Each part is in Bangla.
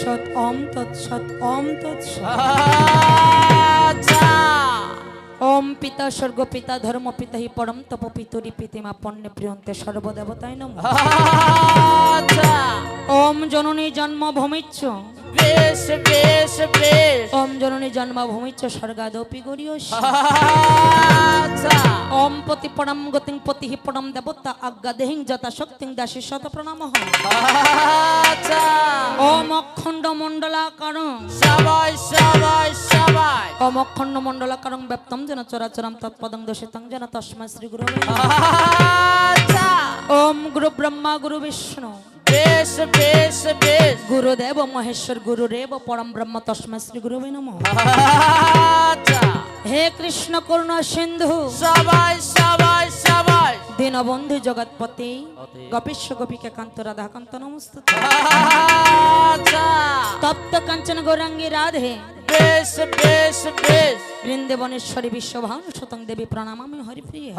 তৎসৎ ওম তৎসৎ ওম তৎসৎ। আচ্ছা ওম পিতা স্বর্গ পিতা ধর্ম পিতা হি পরম তপ পিতুরি পিতিমা পণ্যে প্রিয়ন্তে সর্বদেবতায় নমঃ। আচ্ছা ওম জননী জন্মভূমিচ্ছ বেশ বেশ বেশ ওম জননী জন্মভূমিচ্ছ স্বর্গাদপি গরিয়সী। আচ্ছা ওম পতি পরম গতিং পতি হি পরম দেবতা আজ্ঞা দেহিং যথা শক্তিং দাসী শত প্রণামঃ। আচ্ছা ওম অখণ্ড মণ্ডলাকারং সবাই সবাই সবাই ওম অখণ্ড মণ্ডলাকারং ব্যপ্তম যেন চরাচরম তৎপদং দোষিতং যেন তস্মৈ শ্রী গুরবে নমঃ। আচ্ছা ওম গুরু ব্রহ্মা গুরু বিষ্ণু বেশ বেশ বেশ গুরুদেব মহেশ্বর গুরুরেব পরম ব্রহ্ম তস্মৈ শ্রী গুরবে নমঃ। আচ্ছা হে কৃষ্ণ করুণা সিন্ধু সবাই সবাই সবাই দীনবন্ধু জগৎপতি গোপীশ গোপিকা কান্ত রাধাকান্ত নমস্তুতে। আচ্ছা তপ্ত কাঞ্চন গৌরাঙ্গী রাধে বেশ বেশ বেশ বৃন্দেবনেশ্বরী বিশ্বভানু সুতং দেবী প্রণামামি হরিপ্রিয়ে।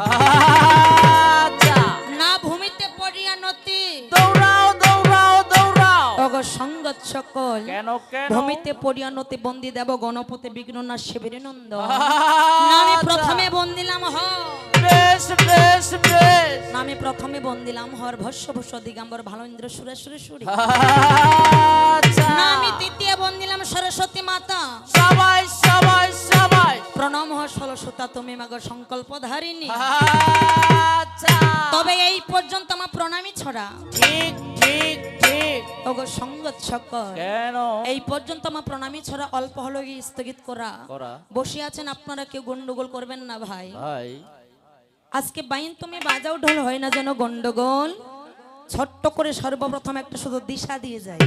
আচ্ছা না ভূমিতে পড়িয়া নতি দৌড়াও দৌড়াও দৌড়াও অগ সঙ্গত সকল কেন কেন ভূমিতে পড়িয়া নতি বন্দি দেব গণপতি বিঘ্ননাশ শিবির নন্দ আচ্ছা, আমি প্রথমে বন্দিলাম হ বেশ বেশ বেশ আমি প্রথমে বন্দিলাম হর ভস্য ভস্য দিগম্বর ভালেন্দ্র সুরেশ্বরেশ্বরী। আচ্ছা আমি দ্বিতীয় বন্দিলাম সরস্বতী মাতা সবাই সবাই সবাই প্রণাম হ ষোলসুতা তুমি মাগ সংকল্প ধারিণী। আচ্ছা তবে এই পর্যন্ত আমার প্রণামী ছড়া ঠিক ঠিক ঠিক ওগো সঙ্গত সকল কেন এই পর্যন্ত আমার প্রণামী ছড়া অল্প হলো স্থগিত করা। করা বসে আছেন আপনারা কেউ গন্ডগোল করবেন না ভাই। ভাই আজকে বাইন তুমি বাজাও ঢোল হয় না যেন গন্ডগোল। ছোট্ট করে সর্বপ্রথম একটা শুধু দিশা দিয়ে যায়।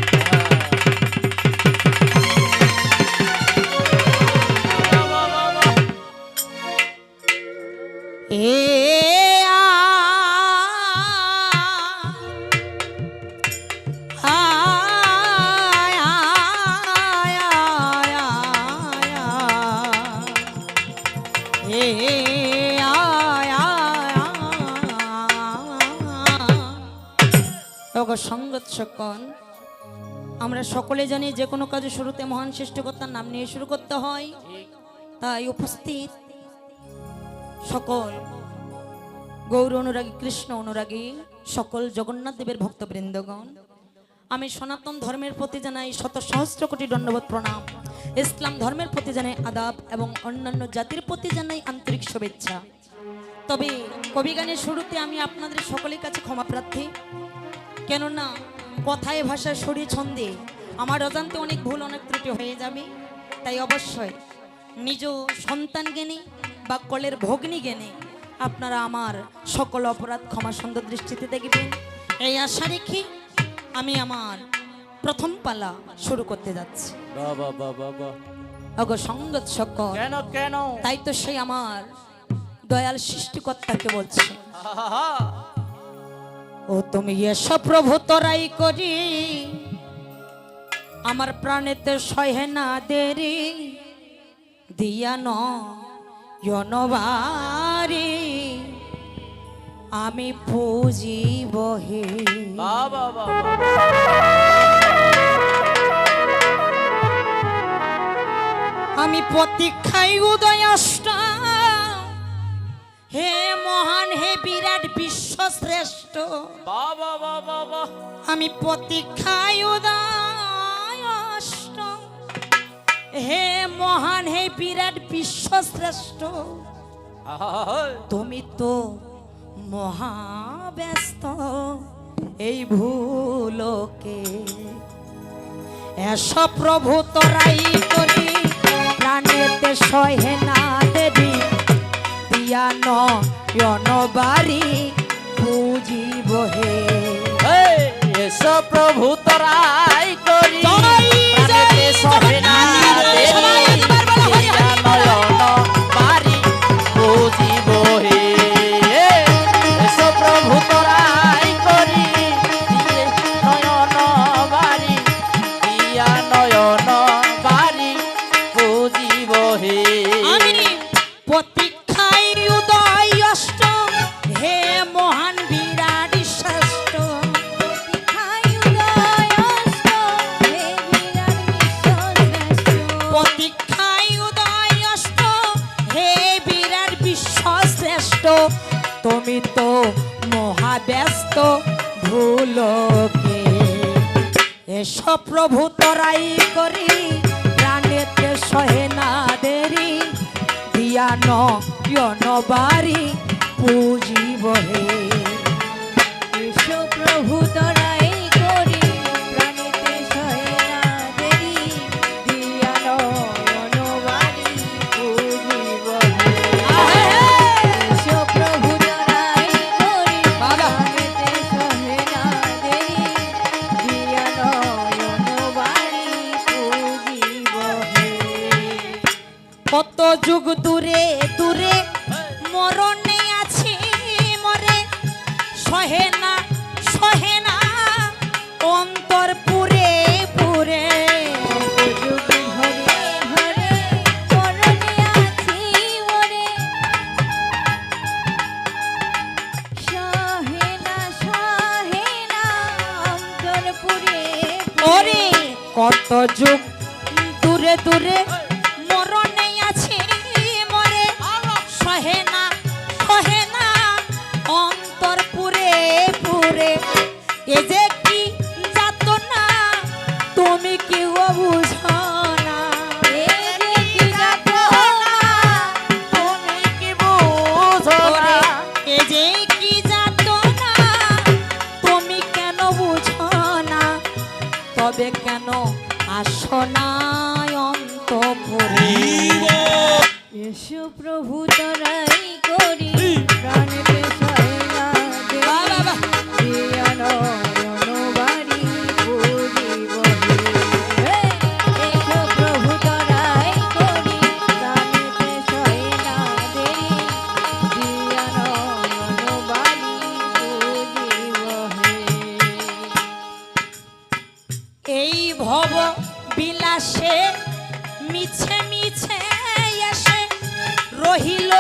সঙ্গত সকল আমরা সকলে জানি যে কোনো কাজে শুরুতে মহান সৃষ্টিকর্তার নাম নিয়ে শুরু করতে হয়। তাই উপস্থিত সকল গৌর অনুরাগী কৃষ্ণ অনুরাগী সকল জগন্নাথ দেবের ভক্তবৃন্দগণ আমি সনাতন ধর্মের প্রতি জানাই শত সহস্র কোটি দণ্ডবত প্রণাম। ইসলাম ধর্মের প্রতি জানাই আদাব এবং অন্যান্য জাতির প্রতি জানাই আন্তরিক শুভেচ্ছা। তবে কবিগানের শুরুতে আমি আপনাদের সকলের কাছে ক্ষমা প্রার্থী, কেননা কথায় ভাষায় শরী ছন্দে আমার অজান্তে অনেক ভুল অনেক ত্রুটি হয়ে যাবে। তাই অবশ্যই নিজ সন্তান জ্ঞানী বা কলের ভগ্নী জ্ঞানী আপনারা আমার সকল অপরাধ ক্ষমা সুন্দর দৃষ্টিতে দেখবেন এই আশা রেখে আমি আমার প্রথম পালা শুরু করতে যাচ্ছি। বাবা বাবা বাবা অগ সঙ্গত সকল কেন কেন তাই তো সেই আমার দয়াল সৃষ্টিকর্তাকে বলছে, ও তুমি এসো প্রভু তোরাই করি আমার প্রাণেতে সহে না দেরি দিয়া নবারি আমি পুজিব হে। বাবা বাবা আমি প্রতীক্ষায় উদয় অষ্ট হে মহান হে বিরাট বিশ্ব শ্রেষ্ঠ বাবা বাবা বাবা আমি প্রতীক্ষায় উদয় অষ্ট হে মহান হে বিরাট বিশ্ব শ্রেষ্ঠ তুমি তো মহাব্যস্ত এই ভুলোকে এসো প্রভু তোরাই করি প্রাণেতে সহে না দেবী দিয়া নবারি পুজিব হে। এসো প্রভু তোরাই করি প্রাণেতে সহে না দেরি দিয়া নয়ন বারি পুজিব হে। এসো প্রভু তোরাই করি নয়ন বারি দিয়া নয়ন বারি পুজিব হে। প্রতীক্ষায় উদয় অষ্ট হে মহান বিরাট শ্রেষ্ঠ প্রতীক্ষায় উদয় অষ্ট হে তো ভুলকে এসো প্রভু তরাই করি প্রাণেতে সহে না দেরি দিয়া নয়ন বাড়ি পুজিব হে এসো প্রভু তরাই করি প্রাণেতে সহে না দেরি দিয়া নয়ন বাড়ি পুজিব হে। এসো প্রভু তরাই করি প্রাণেতে সহে না দেরি দিয়া নয়ন বাড়ি পুজিব হে। কত যুগ দূরে দূরে মরণে আছি মরে সহে না অন্তর পুরে পুরে যুগ ঘরে ঘরে মরণে আছি মরে সহে না অন্তর পুরে ওরে কত যুগ দূরে দূরে মরণে আছি মরে সহে না অন্তর পুরে পুরে এ যে কি যাতনা তুমি কি বুঝো না এই যে কি যাতনা তুমি কি বুঝো না? এ যে কি যাতনা তুমি কেন বুঝো না তবে কেন আসো না অন্তঃপুরে এসো প্রভু তরাই করি প্রাণেতে সহে না দেরি দিয়া নয়ন বাড়ি পুজিব হে। এসো প্রভু তরাই করি প্রাণেতে সহে না দেরি দিয়া নয়ন বাড়ি পুজিব হে। এই ভব বিলাসে মিছে মিছে এসে রহিল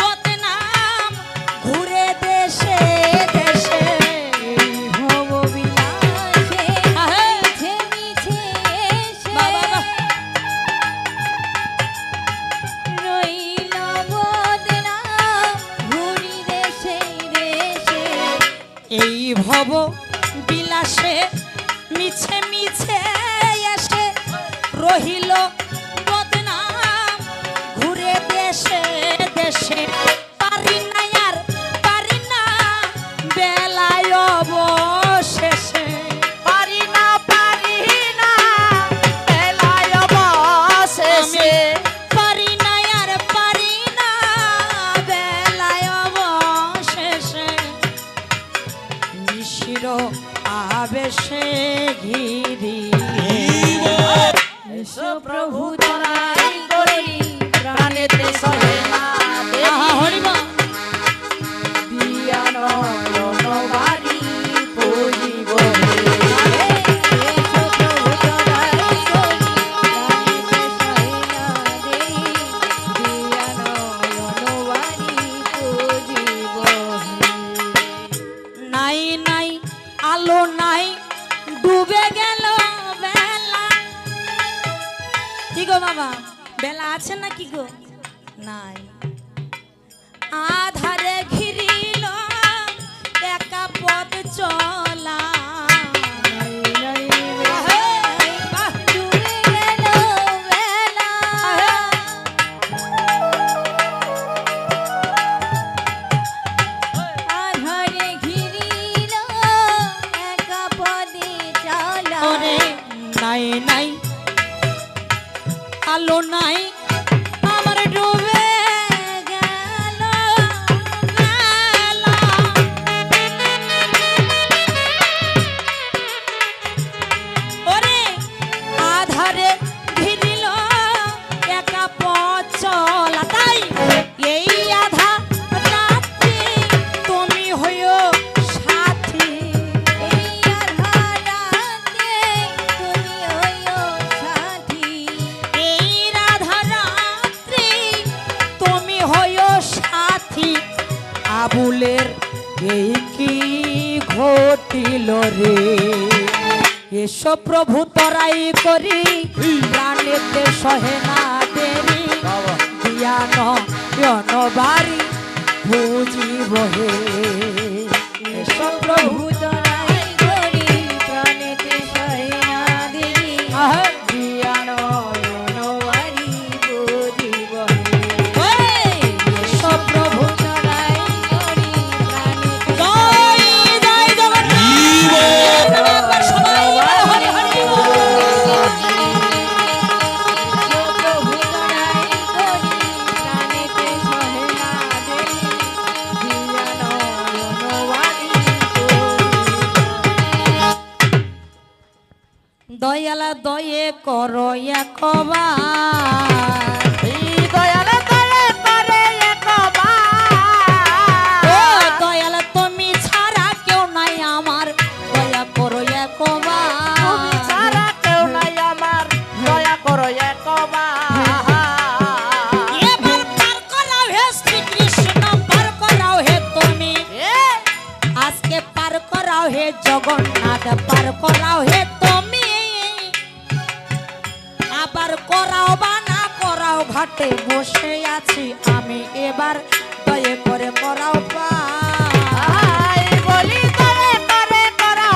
বদনাম ঘুরে দেশে দেশে এই ভব বিলাসে আহে। মিছে মিছে এসে বাবা বাবা। রইল বদনাম ঘুরি দেশে দেশে। এই ভব বিলাসে মিছে মিছে এসে রহিল বদনাম ঘুরে দেশে দেশে পারি না আর পারি না বেলায় অবশেষে পারি না বেলায় অবশেষে পারি না আর পারি না বেলায় অবশেষে নিশির আবেশে ঘিরি এসো প্রভু তরাই করি প্রাণেতে সহে না আহা হরিবা দিয়া নয়ন বাড়ি পুজিব হে। এসো প্রভু তরাই করি প্রাণেতে সহে না দেরি দিয়া নয়ন বাড়ি পুজিব হে। নাই নাই আলো নাই ডুবে গেল বেলা কি গো বাবা বেলা আছে না কি গো নাই আধারে ঘিরিল একা পথ চলা নাই নাই বেলাই ডুবে গেল বেলা। আধারে ঘিরিল একা পদে চলা। ওরে নাই নাই আলো নাই আমার ডুবে গেল বেলা। ওরে আধারে ঘিরিল একা পথ চলা তাই এই আধা রাত্রি তুমি হইও সাথী এই আধা রাতে তুমি হইও সাথী। এই রাধা রাত্রি তুমি হইও সাথী আবুলের এই কি ঘটিল রে এসো প্রভু তরাই করি প্রাণেতে সহে না দেরি দিয়া নয়ন বাড়ি বুঝিব হে এসো প্রভু তোরাই করি প্রাণেতে সহে না দেরি দিয়া নয়নবারি জীবনে সব প্রভু তোরাই করি প্রাণেতে জয় জয় জগন্নাথ সবাই হরি হরি প্রভু তোরাই করি প্রাণেতে সহে না দেরি দিয়া নয়নবারি দয়ালা দয়ে করো একবার দয়ালে দয়া করে একবার ও দয়ালা তুমি ছাড়া কেউ নাই আমার দয়া করো একবার তুমি ছাড়া কেউ নাই আমার দয়া করো একবার এবার পার করাও হে শ্রীকৃষ্ণ পার করাও হে তুমি আজকে পার করাও হে জগন্নাথ পার করাও হে তুমি আবার করাও বা না করাও ঘাটে বসে আছি আমি এবার দয়ে করে করাও পার বলি দয়া করে করো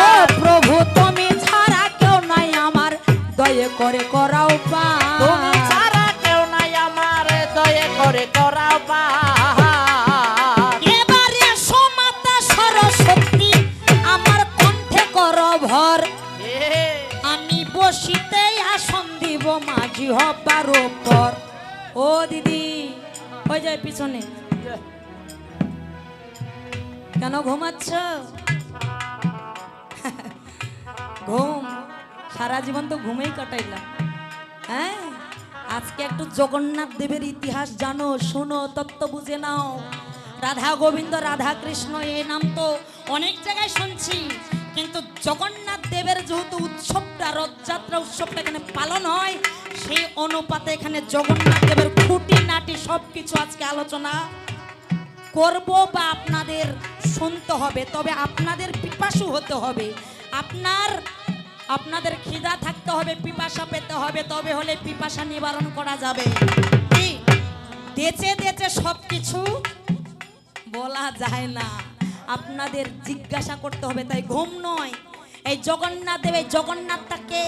ও প্রভু তুমি ছাড়া কেউ নাই আমার দয়ে করে করাও তুমি পার ছাড়া কেউ নাই আমার দয়া করে করাও এবারে সমাতা সরস্বতী আমার কণ্ঠে কর ভর আমি বসিতে আসন দিব মাঝি হবার উপর ও দিদি হয়ে যায় পিছনে কেন ঘুমাচ্ছ ঘুম সারা জীবন তো ঘুমেই কাটাইলাম হ্যাঁ আজকে একটু জগন্নাথ দেবের ইতিহাস জানো শোনো তত্ত্ব বুঝে নাও রাধা গোবিন্দ রাধা কৃষ্ণ এই নাম তো অনেক জায়গায় শুনছি কিন্তু জগন্নাথ দেবের যেহেতু উৎসবটা রথযাত্রা উৎসবটা এখানে পালন হয় সেই অনুপাতে এখানে জগন্নাথ দেবের খুঁটিনাটি সবকিছু আজকে আলোচনা করব বা আপনাদের শুনতে হবে তবে আপনাদের পিপাসু হতে হবে আপনাদের খিদা থাকতে হবে পিপাসা পেতে হবে তবে হলে পিপাসা নিবারণ করা যাবে কি দেচে দেচে সবকিছু বলা যায় না আপনাদের জিজ্ঞাসা করতে হবে তাই ঘুম নয় এই জগন্নাথ দেব এই জগন্নাথটাকে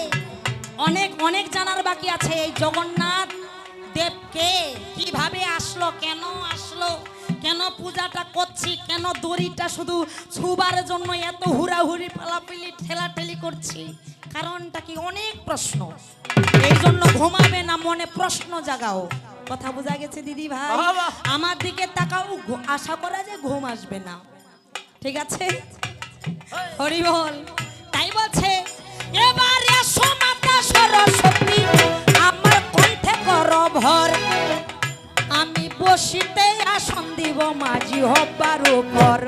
অনেক অনেক জানার বাকি আছে এই জগন্নাথ দেবকে কিভাবে আসলো কেন পূজাটা করছি কেন দড়িটা শুধু ছুবার জন্য এত হুড়াহুড়ি পালাপিলি ঠেলাঠেলি করছি কারণটা কি অনেক প্রশ্ন এই জন্য ঘুমাবে না মনে প্রশ্ন জাগাও কথা বোঝা গেছে দিদি ভাই বাবা। আমার দিকে তাকাও আশা করা যে ঘুম আসবে না ঠিক আছে হরি বল তাই বলছে এবারে সমাতা সরস্বতী আমার কণ্ঠে কর ভর আমি বসিতে আসন দিব মাঝি হবার উপর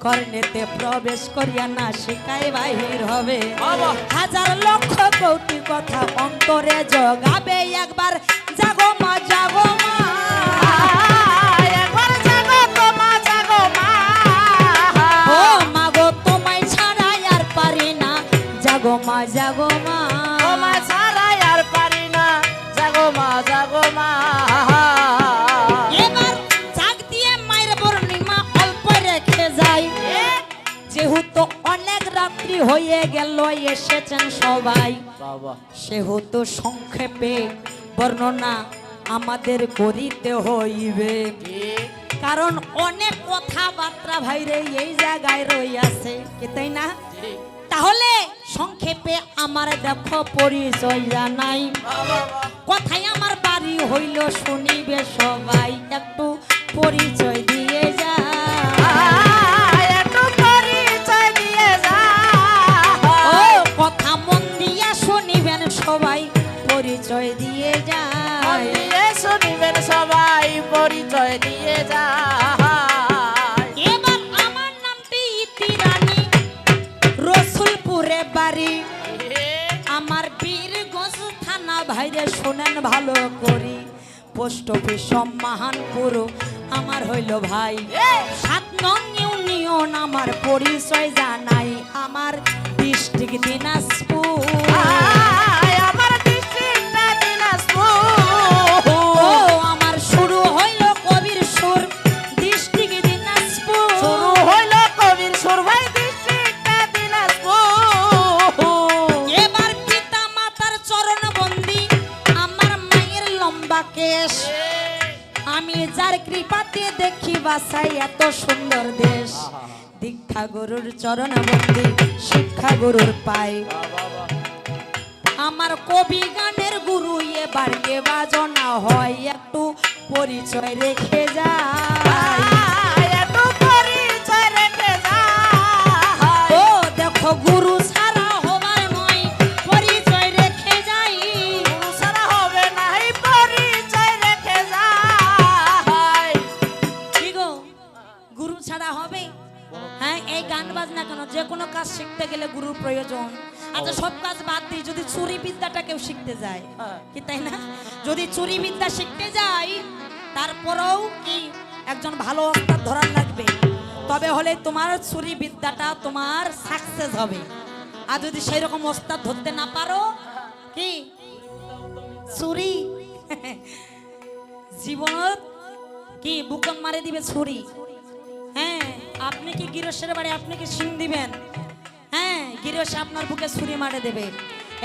কর্ণেতে প্রবেশ করিয়া না শিখাই বাহির হবে বাবা। হাজার লক্ষ কোটি কথা অন্তরে জগাবে একবার জাগো মা জাগো মা একবার জাগো তোমা জাগো মা ও মাগো তোমায় ছাড়া আর পারি না জাগো মা জাগো মা তোমা ছাড়া আর পারি না জাগো মা এবার জাগ দিয়ে মায়ের পূর্ণিমা অল্প রেখে যাই যেহেতু অনেক রাত্রি হয়ে গেল এসেছেন সবাই বাবা সেহেতু সংক্ষেপে বর্ণনা আমাদের করিতে হইবে কারণ অনেক কথাবার্তা ভাইরে এই জায়গায় রইয়াছে কি তাই না তাহলে সংক্ষেপে আমার দেখো পরিচয় জানাই কথাই আমার বাড়ি হইল শুনিবে সবাই একটু পরিচয় দিয়ে যা একটু পরিচয় দিয়ে যা ও কথা মন দিয়া শুনিবেন সবাই পরিচয় দিয়ে যায় দিয়ে শুনিবেন সবাই পরিচয় দিয়ে যা এবার আমার নামটি ইতি রানী রসুলপুরে বাড়ি আমার বীরগঞ্জ থানা ভাইরে শোনেন ভালো করি পোস্ট অফিস সম্মানপুর আমার হইল ভাই 7 নং ইউনিয়ন আমার পরিচয় জানাই আমার ডিস্ট্রিক্ট দিনাজপুর আমার ডিস্ট্রিক্টটা দিনাজপুর ও আমার শুরু হইল কবির সুর ডিস্ট্রিক্ট দিনাজপুর শুরু কৃপাতে দেখি বাসাই এত সুন্দর দেশ। দীক্ষা গুরুর চরণ বন্দি, শিক্ষা গুরুর পায়। আমার কবি গানের গুরু এবার কে বাজনা হয়, একটু পরিচয় রেখে যায়। এত পরিচয় রেখে যায়। ও দেখো গুরু ছাড়া হবার নয়, পরিচয় রেখে যাই। গুরু ছাড়া হবে নাই, পরিচয় রেখে যায়। কি গো, গুরু ছাড়া হবে? হ্যাঁ, এই গান বাজনা কেন, যে কোনো কাজ শিখতে গেলে গুরুর প্রয়োজন। আচ্ছা সব কাজ বাদ দিই, যদি চুরি বিদ্যাটা কেউ শিখতে যায়, কি তাই না? যদি চুরি বিদ্যা শিখতে যাই, তারপরেও কি একজন ভালো ওস্তাদ ধরার লাগবে, তবে হলে তোমার চুরি বিদ্যাটা তোমার সাকসেস হবে। আর যদি সেই রকম ওস্তাদ ধরতে না পারো, কি চুরি জীবনত কি বুকন মারে দিবে ছুরি। হ্যাঁ, আপনি কি গিরসের বাড়ি আপনি কি সিং দিবেন? হ্যাঁ, গিরস আপনার বুকে ছুরি মারে দেবে।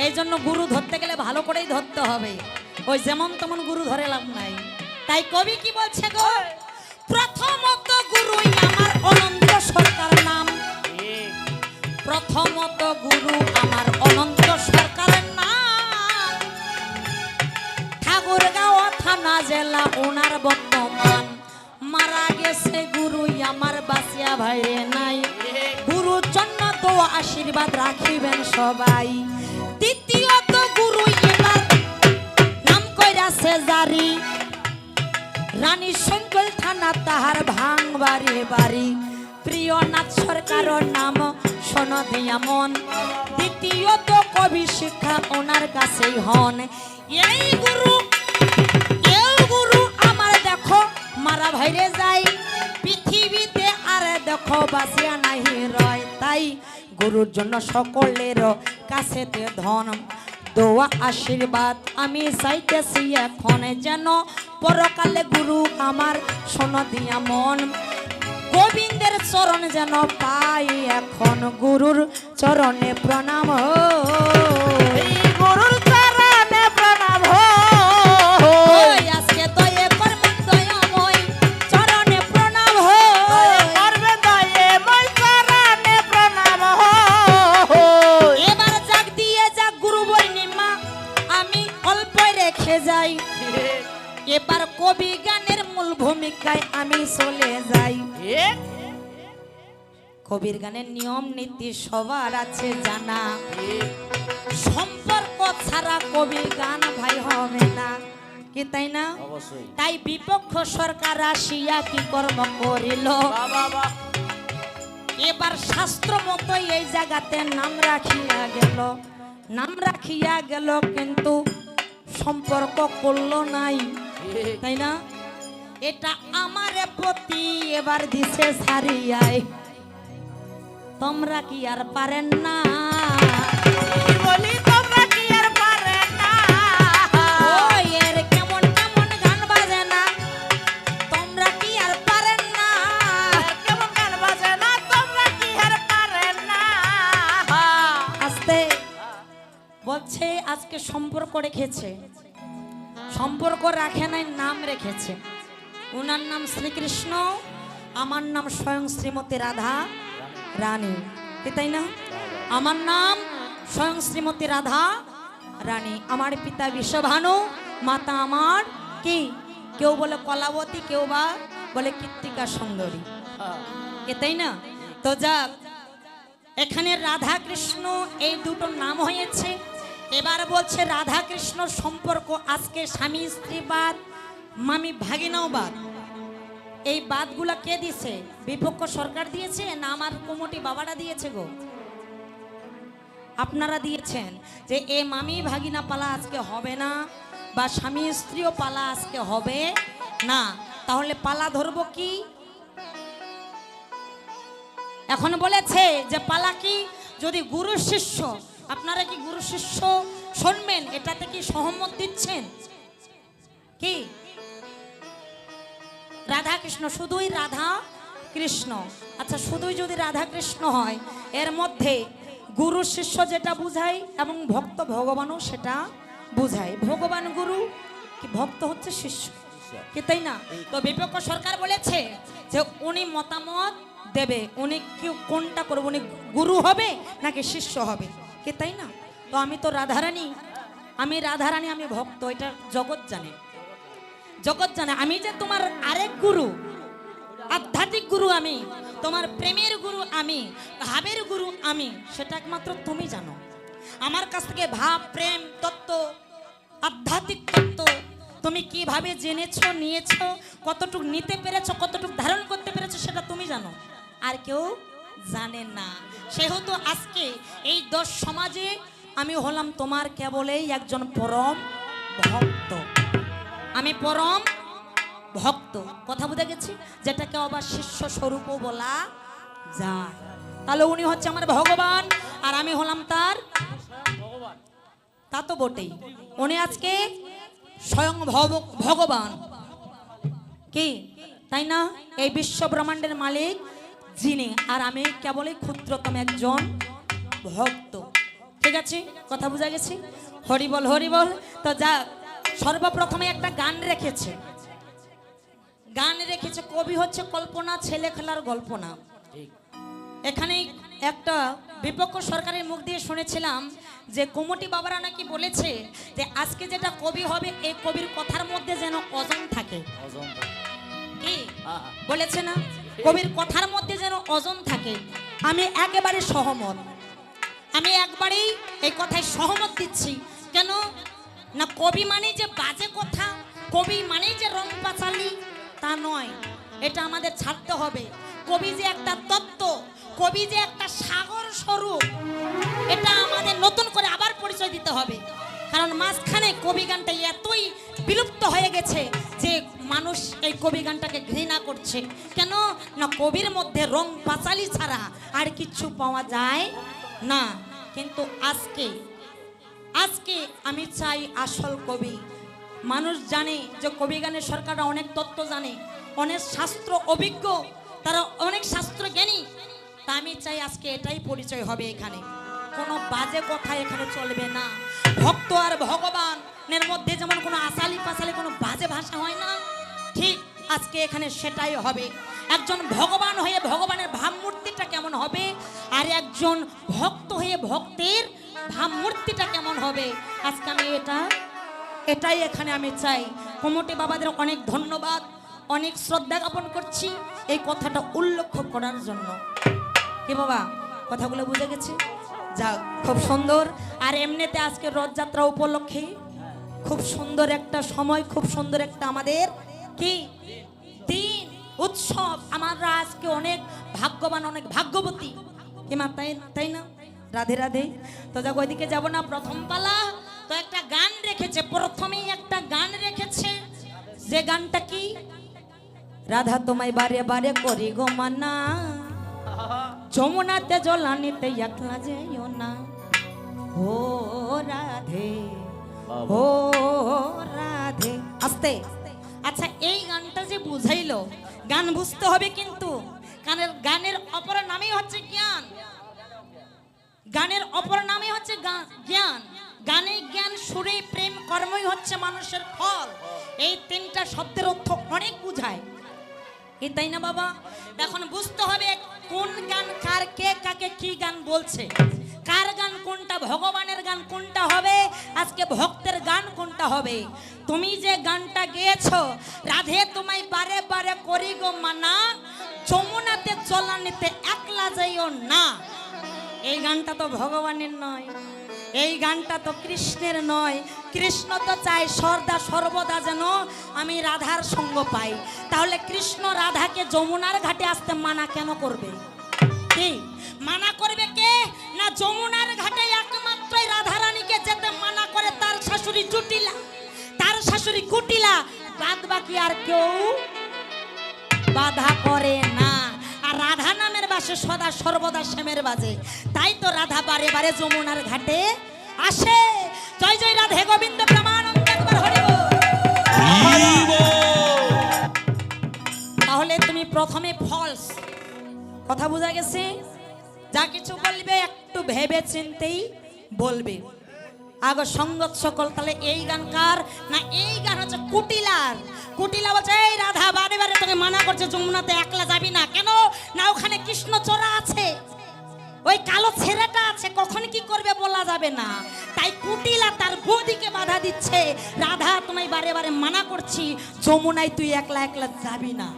এই জন্য গুরু ধরতে গেলে ভালো করেই ধরতে হবে, ওই যেমন তেমন গুরু ধরে লাভ নাই। তাই কবি কি বলছে গো, প্রথমত গুরুই আমার অনন্ত সরকার নাম। প্রথমত গুরু আমার অনন্ত সরকারের নাম। ঠাকুরগাঁও থানা জেলা ওনার বর্তমান। মারা গেছে গুরুই আমার বাঁচিয়া ভাইরে নাই। গুরুর জন্য তো আশীর্বাদ রাখিবেন সবাই। দ্বিতীয়ত গুরু এবার নাম কইরাছে জারি। রানী শঙ্কল থানা তাহার ভাঙ বাড়ি বাড়ি। প্রিয়নাথ সরকারের নাম সনদে এমন। দ্বিতীয়ত কবি শিক্ষা ওনার কাছেই হন। এই গুরু আমার দেখো মারা ভাইরে যাই, পৃথিবীতে আর দেখো বাঁচিয়া নাহি রয়। তাই গুরুর জন্য সকলের কাছেতে ধন দোয়া আশীর্বাদ আমি চাইতেছি এখন, যেন পরকালে গুরু আমার সনদিয়া মন। গোবিন্দের চরণ যেন পাই এখন, গুরুর চরণে প্রণাম এই গুরুর চরণে প্রণাম হয়। আজকে তো এ পরম দয়াময় চরণে প্রণাম করবে দয়ে মই চরণে প্রণাম এবার যাক দিয়ে যাক গুরু বর্ণিমা আমি অল্প রেখে যাই। এবার কবি গানের মূল ভূমিকায় আমি চলে যাই। কবির গানের নিয়ম নীতি সবার আছে জানা। সম্পর্ক ছাড়া কবি গান ভাই হবে না, কি তাই না? অবশ্যই। তাই বিপক্ষ সরকার আসিয়া কি কর্ম করিল, এবার শাস্ত্র মতো এই জায়গাতে নাম রাখিয়া গেল। নাম রাখিয়া গেল কিন্তু সম্পর্ক করলো নাই, তাই না? এটা আমার প্রতি এবার দিছে সারিয়ায়। তোমরা কি আর পারেন না? বলি তোমরা কি আর পারে না? ওই এর কেমন কেমন গান বাজে না, তোমরা কি আর পারেন না? কেমন গান বাজে না, তোমরা কি আর পারে না? আস্তে বলছে আজকে সম্পর্ক রেখেছে, সম্পর্ক রাখে নাই, নাম রেখেছে। ওনার নাম শ্রীকৃষ্ণ, আমার নাম স্বয়ং শ্রীমতী রাধা রানী, কি তাই না? আমার নাম স্বয়ং শ্রীমতী রাধা রানী। আমার পিতা বিশ্বভানু, মাতা আমার কি কেউ বলে কলাবতী, কেউ বা বলে কৃত্তিকা সুন্দরী, কি তাই না? তো যাক, এখানে রাধা কৃষ্ণ এই দুটো নাম হয়েছে। এবার বলছে রাধা কৃষ্ণ সম্পর্ক আজকে স্বামী স্ত্রী বাদ, মামি ভাগিনাও বাদ। এই বাদগুলা কে দিছে? বিপক্ষ সরকার দিয়েছে না আমার কমিটি বাবারা দিয়েছে গো? আপনারা দিয়েছেন যে এ মামি ভাগিনা পালা আজকে হবে না, বা স্বামী স্ত্রীও পালা আজকে হবে না। তাহলে পালা ধরবো কি? এখন বলেছে যে পালা কি? যদি গুরু শিষ্য, আপনারা কি গুরু শিষ্য শুনবেন এটাতে কি সহমত দিচ্ছেন? কি রাধা কৃষ্ণ, শুধুই রাধা কৃষ্ণ? আচ্ছা, শুধুই যদি রাধা কৃষ্ণ হয়, এর মধ্যে গুরু শিষ্য যেটা বুঝায় এবং ভক্ত ভগবানও সেটা বুঝায়। ভগবান গুরু, কি ভক্ত হচ্ছে শিষ্য। কি তাই না? তো বিপক্ষ সরকার বলেছে যে উনি মতামত দেবে, উনি কি কোনটা করবে, উনি গুরু হবে নাকি শিষ্য হবে, কি তাই না? তো আমি তো রাধারানী, আমি রাধারানী, আমি ভক্ত, এটা জগৎ জানে, জগৎ জানে। আমি যে তোমার আরেক গুরু, আধ্যাত্মিক গুরু আমি, তোমার প্রেমের গুরু আমি, ভাবের গুরু আমি, সেটা একমাত্র তুমি জানো। আমার কাছ থেকে ভাব, প্রেম, তত্ত্ব, আধ্যাত্মিক তত্ত্ব তুমি কিভাবে জেনেছো, নিয়েছো, কতটুকু নিতে পেরেছো, কতটুকু ধারণ করতে পেরেছো, সেটা তুমি জানো, আর কেউ জানে না। সেহেতু আজকে এই 10 সমাজে আমি হলাম তোমার কেবলই একজন পরম ভক্ত। আমি পরম ভক্ত, কথা বুঝে গেছি, যেটাকে আবার শিষ্য স্বরূপও বলা যায়। তাহলে উনি হচ্ছে আমার ভগবান আর আমি হলাম তার, তা তো বটেই। উনি আজকে স্বয়ং ভগবান, কি তাই না? এই বিশ্ব ব্রহ্মাণ্ডের মালিক যিনি, আর আমি কেবলই ক্ষুদ্রতম একজন ভক্ত। ঠিক আছে, কথা বুঝা গেছি? হরি বল, হরি বল। তো যা, সর্বপ্রথমে একটা গান রেখেছে, গান রেখেছে, কবি হচ্ছে কল্পনা, ছেলে খেলার গল্প না। এখানে একটা বিপক্ষ সরকারের মুখ দিয়ে শুনেছিলাম যে কমিটি বাবারা নাকি বলেছে যে আজকে যেটা কবি হবে, এই কবির কথার মধ্যে যেন ওজন থাকে। কি বলেছে না? কবির কথার মধ্যে যেন ওজন থাকে। আমি একেবারে সহমত, আমি একবারেই এই কথায় সহমত দিচ্ছি। কেন না, কবি মানে যে বাজে কথা, কবি মানে যে রং পাঁচালি, তা নয়। এটা আমাদের ছাড়তে হবে। কবি যে একটা তত্ত্ব, কবি যে একটা সাগর স্বরূপ, এটা আমাদের নতুন করে আবার পরিচয় দিতে হবে। কারণ মাঝখানে কবি গানটা এতই বিলুপ্ত হয়ে গেছে যে মানুষ এই কবি গানটাকে ঘৃণা করছে। কেন না, কবির মধ্যে রং পাঁচালি ছাড়া আর কিছু পাওয়া যায় না। কিন্তু আজকে আমি চাই আসল কবি। মানুষ জানে যে কবি গানের সরকাররা অনেক তত্ত্ব জানে, অনেক শাস্ত্র অভিজ্ঞ, তারা অনেক শাস্ত্র জ্ঞানী। তা আমি চাই আজকে এটাই পরিচয় হবে। এখানে কোনো বাজে কথা এখানে চলবে না। ভক্ত আর ভগবানের মধ্যে যেমন কোনো আসালি পাসালি কোনো বাজে ভাষা হয় না, ঠিক আজকে এখানে সেটাই হবে। একজন ভগবান হয়ে ভগবানের ভাবমূর্তিটা কেমন হবে, আর একজন ভক্ত হয়ে ভক্তের ভাবমূর্তিটা কেমন হবে, আজকে আমি এটাই এখানে আমি চাই। কমিটি বাবাদের অনেক ধন্যবাদ, অনেক শ্রদ্ধা জ্ঞাপন করছি এই কথাটা উল্লেখ করার জন্য। কি বাবা, কথাগুলো বুঝে গেছি? যাক, খুব সুন্দর। আর এমনিতে আজকে রথযাত্রা উপলক্ষে খুব সুন্দর একটা সময়, খুব সুন্দর একটা আমাদের কি দিন, উৎসব। আমরা আজকে অনেক ভাগ্যবান, অনেক ভাগ্যবতী, কি মা, তাই না? রাধে রাধে। তো যাক, ওইদিকে যাব না, প্রথম পালা। তো একটা গান রেখেছে, প্রথমেই একটা গান রেখেছে, যে গানটা কি, রাধা তোমায় বারে বারে করি গো মানা, যমুনাতে জলানিতে একলা যেও না, ও রাধে, ও রাধে। আস্তে। আচ্ছা, এই গানটা যে বুঝাইলো, গান বুঝতে হবে কিন্তু। গানের অপর নামই হচ্ছে জ্ঞান, গানের অপর নামই হচ্ছে জ্ঞান। গানে জ্ঞান, সুরে প্রেম, কর্মই হচ্ছে মানুষের ফল। এই 3টা শব্দের অর্থ অনেক বুঝায়, কি তাই না বাবা? এখন বুঝতে হবে কোন গান কার, কে কাকে কি গান বলছে, কার গান কোনটা, ভগবানের গান কোনটা হবে, আজকে ভক্তের গান কোনটা হবে। তুমি যে গানটা গেয়েছো, রাধে তোমায় বারে বারে করি গো মানা, যমুনাতে জলানিতে একলা যাইও না, এই গানটা তো ভগবানের নয়, এই গানটা তো কৃষ্ণের নয়। কৃষ্ণ তো চাই সর্বদা যেন আমি রাধার সঙ্গ পাই। তাহলে কৃষ্ণ রাধাকে যমুনার ঘাটে আসতে মানা কেন করবে? কি মানা করবে কে না, যমুনার ঘাটে একমাত্রই রাধারানীকে যেতে মানা করে তার শাশুড়ি জুটিলা, তার শাশুড়ি কুটিলা, বাদ বাকি আর কেউ বাধা করে না। আর রাধা নামের বাসে সদা সর্বদা শ্যামের বাজে, তাই তো রাধা বারে বারে যমুনার ঘাটে আসে। জয় জয় রাধে গোবিন্দ প্রেমানন্দ, একবার হরি বল। তাহলে তুমি প্রথমে ফলস কথা বোঝা গেছে, যা কিছু বলবে একটু ভেবে চিন্তেই বলবে। আগো সঙ্গত সকল। তাহলে এই গান কার? না এই গান হচ্ছে কুটিলার। কুটিলা বলছে এই রাধা বারে বারে তোকে মানা করছে যমুনাতে একলা যাবি না কেন? না ওখানে কৃষ্ণচূড়া আছে, ওই কালো ছেলেটা আছে, কখন কি করবে বলা যাবে না। তাই কুটিলা তার বৌদিকে বাধা দিচ্ছে, রাধা তোমায় বারে বারে মানা করছি যমুনায় তুই একলা একলা যাবি না।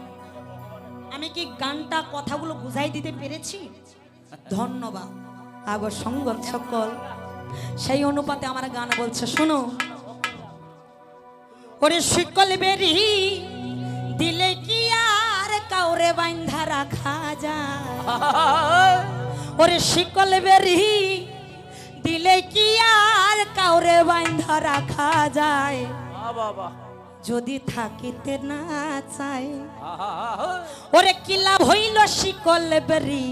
আমি কি গানটা কথাগুলো বুঝাই দিতে পেরেছি? ধন্যবাদ। আগো সঙ্গত সকল, সেই অনুপাতে আমার গান বলছে শোনো। ওরে শিকল বেরি দিলে কি আর কাউরে বান্ধা রাখা যায়? ওরে শিকল বেরি দিলে কি আর কাউরে বান্ধা রাখা যায়? বাবা যদি থাকিতে না চাই ওরে কি লাভ হইল শিকল বেরি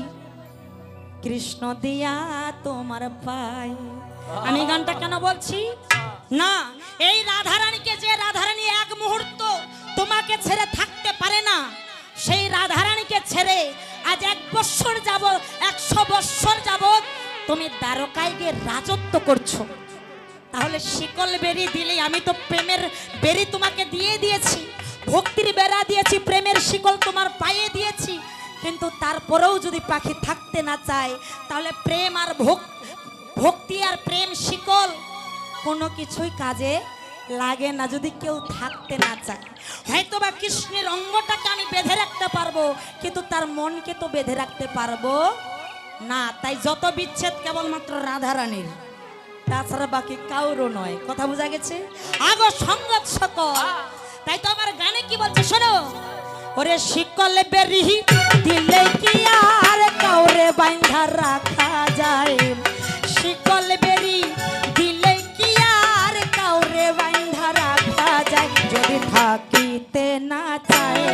কৃষ্ণ দিয়া তোমার পাই। আমি গানটা কেন বলছি না, এই রাধারানীকে যে রাধারানী এক মুহূর্ত তোমাকে ছেড়ে থাকতে পারে না, সেই রাধারানীকে ছেড়ে আজ 1 বছর যাবত 100 বছর যাবত তুমি দ্বারকায় গিয়ে রাজত্ব করছো। তাহলে শিকল বেরি দিলে আমি তো প্রেমের বেরি তোমাকে দিয়ে দিয়েছি, ভক্তির বেড়া দিয়েছি, প্রেমের শিকল তোমার পায়ে দিয়েছি, কিন্তু তারপরেও যদি পাখি থাকতে না চায় তাহলে প্রেম আর ভক্তি আর প্রেম শিকল কোনো কিছুই কাজে লাগে না যদি কেউ থাকতে না চায়। হয়তো বা কৃষ্ণের অঙ্গটাকে আমি বেঁধে রাখতে পারবো, কিন্তু তার মনকে তো বেঁধে রাখতে পারবো না। তাই যত বিচ্ছেদ কেবলমাত্র রাধারানীর, তাছাড়া বাকি কাউরও নয়। কথা বোঝা গেছে? আগো সঙ্গত সকল। তাই তো আমার গানে কি বলছে শোনো। ওরে শিকল বেরি দিলে কি আর কাউরে বান্ধা রাখা যায়? শিকল বেরি দিলে কি আর কাউরে বান্ধা রাখা যায়? যদি থাকিতে না চায়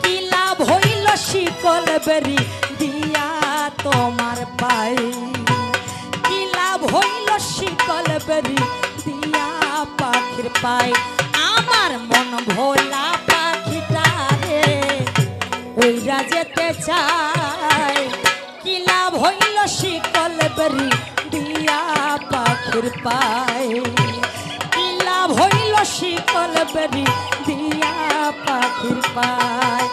কি লাভ হইল শিকল বেরি দিয়া তোমার পাই? কি লাভ হইল শিকল বেরি দিয়া পাখির পাই? আমার মন ভোলা পাখিটা রে ওইরা যেতে চায়। কি লাভ হইল শিকল বেরি দিয়া পাখির পাই? কি লাভ হইল শিকল বেরি দিয়া পাখির পাই?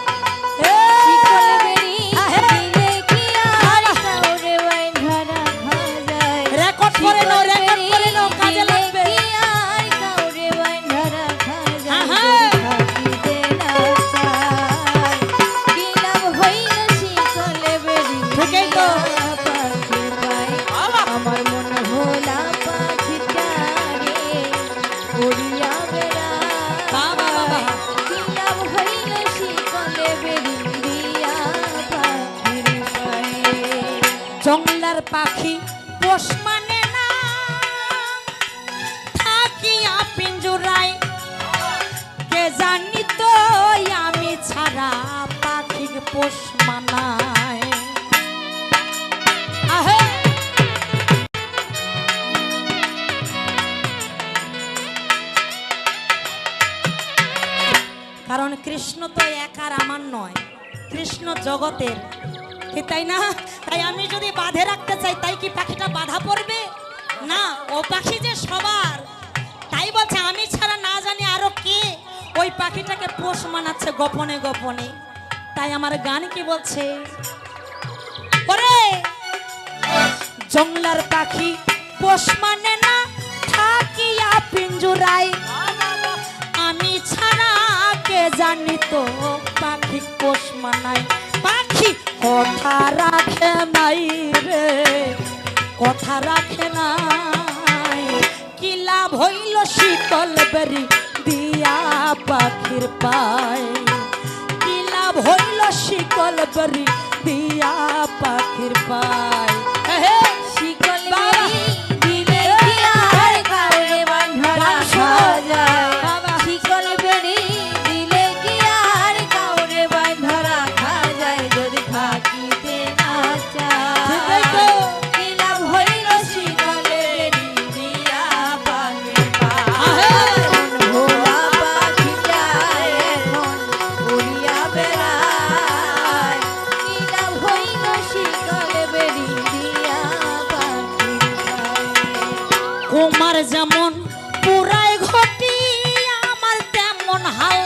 শিকল বেরি দিলে কি আর কাউরে বান্ধা রাখা যায়? রেকর্ড করে নাও, রেকর্ড করে নাও, কাজে লাগবে। দিলে কি আর কাউরে বান্ধা রাখা যায়? আহা। যদি থাকিতে না চায় কি লাভ হইল শিকল বেরি ঠিকই তো। দিয়া পাখির পাই? আমার মন ভোলা পাখিটা রে উড়িয়া বেড়ায়। বাবা বাবা। কি লাভ হইল শিকল বেরি দিয়া পাখির পায়ে? জঙ্গলার পাখি পোষ মানে না, থাকিয়া পিঞ্জুরাই কে জানি তো আমি ছাড়া পাখির পোষ মানায়। আহে কারণ কৃষ্ণ তো একার আমার নয়, কৃষ্ণ জগতের, কি তাই না? তাই আমি যদি বাঁধে রাখতে চাই তাই কি পাখিটা বাধা পড়বে না? ও পাখি যে সবার। তাই বলছে আমি ছাড়া না জানি আরো কে ওই পাখিটাকে পোষ মানাচ্ছে গোপনে গোপনে। তাই আমার গান কি বলছে, ওরে জঙ্গলার পাখি পোষ মানে না, থাকিয়া পিঞ্জুরাই আমি ছাড়া কে জানি তো পাখি পোষ মানায়। পাখি কথা রাখে নাই রে, কথা রাখে নাই। কি লাভ হইল শিকল বেরি দিয়া পাখির পাই? কি লাভ হইল শিকল বেরি দিয়া পাখির পাই? শিকল বেরি দিলে কি আর কাউরে বান্ধা রাখা যায়? শিকল বেরি দিলে কি আর কাউরে বান্ধা রাখা যায়? যদি থাকিতে না ঠিকই তো। চায় কি লাভ হইল শিকল বেরি দিয়া পাখির পাই? মন ভোলা পাখিটা এখন উড়িয়া বেড়ায়। কি লাভ হইল শিকল বেরি দিয়া কুমার যেমন পুরাই ঘটি আমার তেমন হাল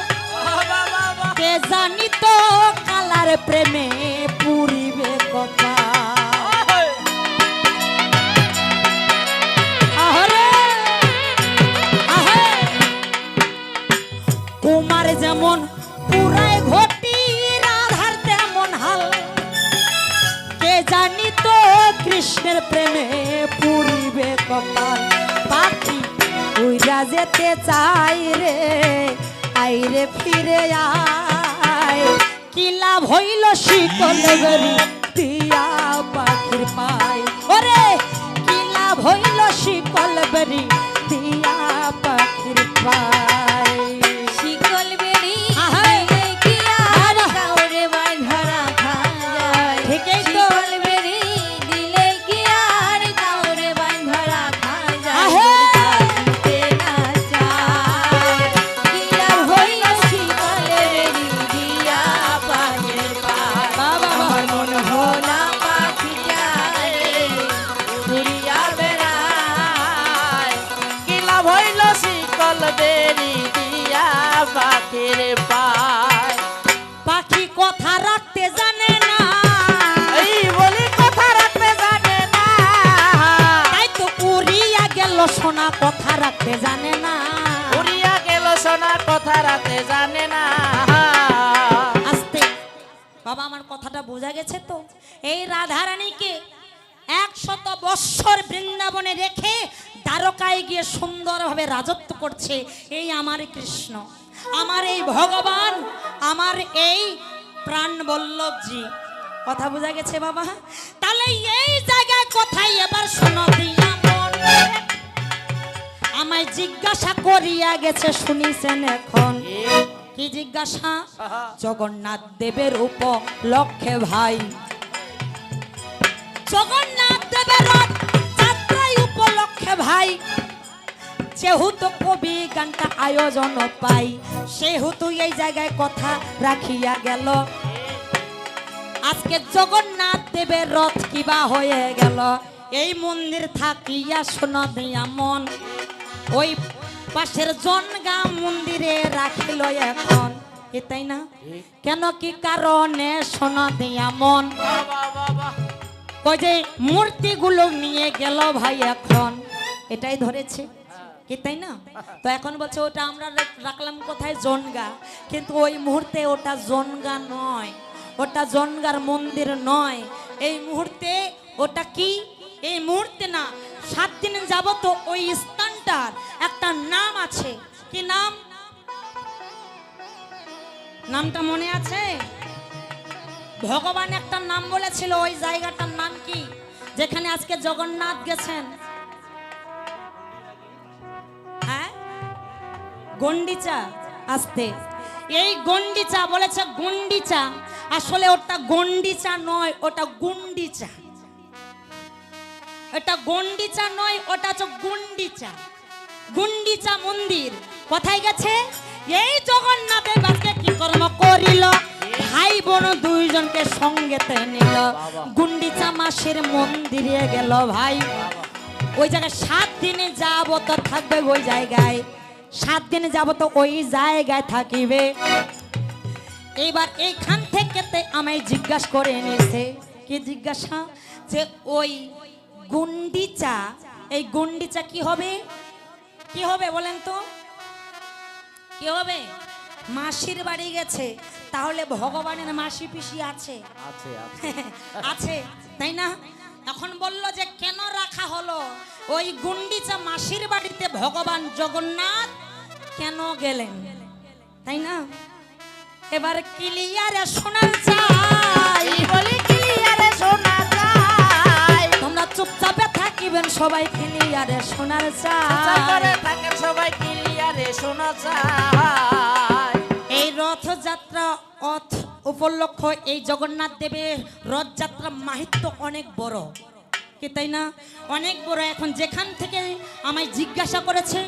কে জানি তো কালার প্রেমে পুরিবে কথা আহরে আহে কুমার যেমন পুরাই ঘটি রাধার তেমন হাল কে জানি তো কৃষ্ণের প্রেমে পুরিবে কপাল পাখি উইরা যেতে চাই রে আইরে ফিরে আয় কি লাভ হইল শিকল গরি দিয়া পাখির পাই ওরে কি লাভ হইল শিকল বেরি দিয়া পাখির পাই শিকল বেড়ি আহাই। দিলে কি আর কাউরে বাঁধা রাখা যায়? ঠিকই তো। শিকল বেড়ি দিলে কি আর কাউরে বাঁধা রাখা যায়? আহে। দিতে না চায়। কি লাভ হইল শিকল বেড়ি দিয়া পাখির পায়? বাবা আমার মন ভোলা পাখিটারে উড়িয়া বেড়ায়। কি লাভ হইল শিকল বেরি দিয়া পাখির পায় পাখি কথা রাখতে জানে না এই বলি কথা রাখতে জানে না তাই তো উড়িয়া গেল সোনা কথা রাখতে জানে না উড়িয়া গেল সোনা কথা রাখতে জানে না আস্তে বাবা আমার কথাটা বোঝা গেছে তো এই রাধারানীকে 100 বৎসর বৃন্দাবনে রেখে দ্বারকায় গিয়ে সুন্দরভাবে রাজত্ব করছে এই আমার কৃষ্ণ আমার এই ভগবান আমার এই প্রাণ বল্লভজি কথা বোঝা গেছে বাবা তাহলে এই জায়গায় কথাই এবার শোনো দিয়া মন আমায় জিজ্ঞাসা করিয়া গেছে শুনিছেন এখন কি জিজ্ঞাসা জগন্নাথ দেবের উপলক্ষে ভাই জগন্নাথ দেবের যাত্রায় উপলক্ষে ভাই যেহেতু কবি গানটা আয়োজন পাই সেহেতু এই জায়গায় কথা রাখিয়া গেল আজকে জগন্নাথ দেবের রথ কিবা হয়ে গেল এই মন্দির থাকিয়া শোনা দিয়া মন ওই পাশের জনগা মন্দিরে রাখিল এখন এটাই না কেন কি কারণে শোনা দিয়া মন ওই যে মূর্তিগুলো নিয়ে গেল ভাই এখন এটাই ধরেছে কি তাই না তো এখন বলছে ওটা আমরা রাখলাম কোথায় জনগা কিন্তু ওই মুহূর্তে ওটা জনগা নয় ওটা জনগার মন্দির নয় এই মুহূর্তে ওটা কি এই মুহূর্তে না 7 দিন যাবত ওই স্থানটার একটা নাম আছে কি নাম নামটা মনে আছে ভগবান একটা নাম বলেছিল ওই জায়গাটার নাম কি যেখানে আজকে জগন্নাথ গেছেন হ্যাঁ গন্ডিচা আসতে এই গন্ডিচা বলেছে গন্ডিচা আসলে ওটা গন্ডিচা নয় ওটা গুন্ডিচা এটা গন্ডিচা নয় ওটা হচ্ছে গুন্ডিচা গুন্ডিচা মন্দির কোথায় গেছে এই জগন্নাথের বাসকে কি কর্ম করিল ভাই বোন দুইজনকে সঙ্গেতে নিল গুন্ডিচা মাসের মন্দিরে গেল ভাই ওই জায়গায় 7 দিনে যাবো তো থাকবে ওই জায়গায় 7 দিনে যাবো তো ওই জায়গায় থাকিবে এইবার এইখান থেকে আমায় জিজ্ঞাসা করে নিছে কি জিজ্ঞাসা যে ওই গুন্ডিচা এই গুন্ডিচা কি হবে বলেন তো কি হবে মাসির বাড়ি গেছে তাহলে ভগবানের মাসি পিসি আছে আছে আছে তাই না এখন বলল যে কেন রাখা হলো ওই গুন্ডিচা মাসির বাড়িতে ভগবান জগন্নাথ কেন গেলেন তাই না এবার ক্লিয়ারে শোনা চাই বলি ক্লিয়ারে শোনা যায় তোমরা চুপচাপে থাকিবেন সবাই ক্লিয়ারে শোনার চাকরে চাই থাকেন সবাই ক্লিয়ারে শোনা যায় এই রথযাত্রা উপলক্ষ এই জগন্নাথ দেবের রথযাত্রা মাহাত্ম্য অনেক বড় কি তাই না অনেক বড় এখন যেখান থেকে আমায় জিজ্ঞাসা করেছে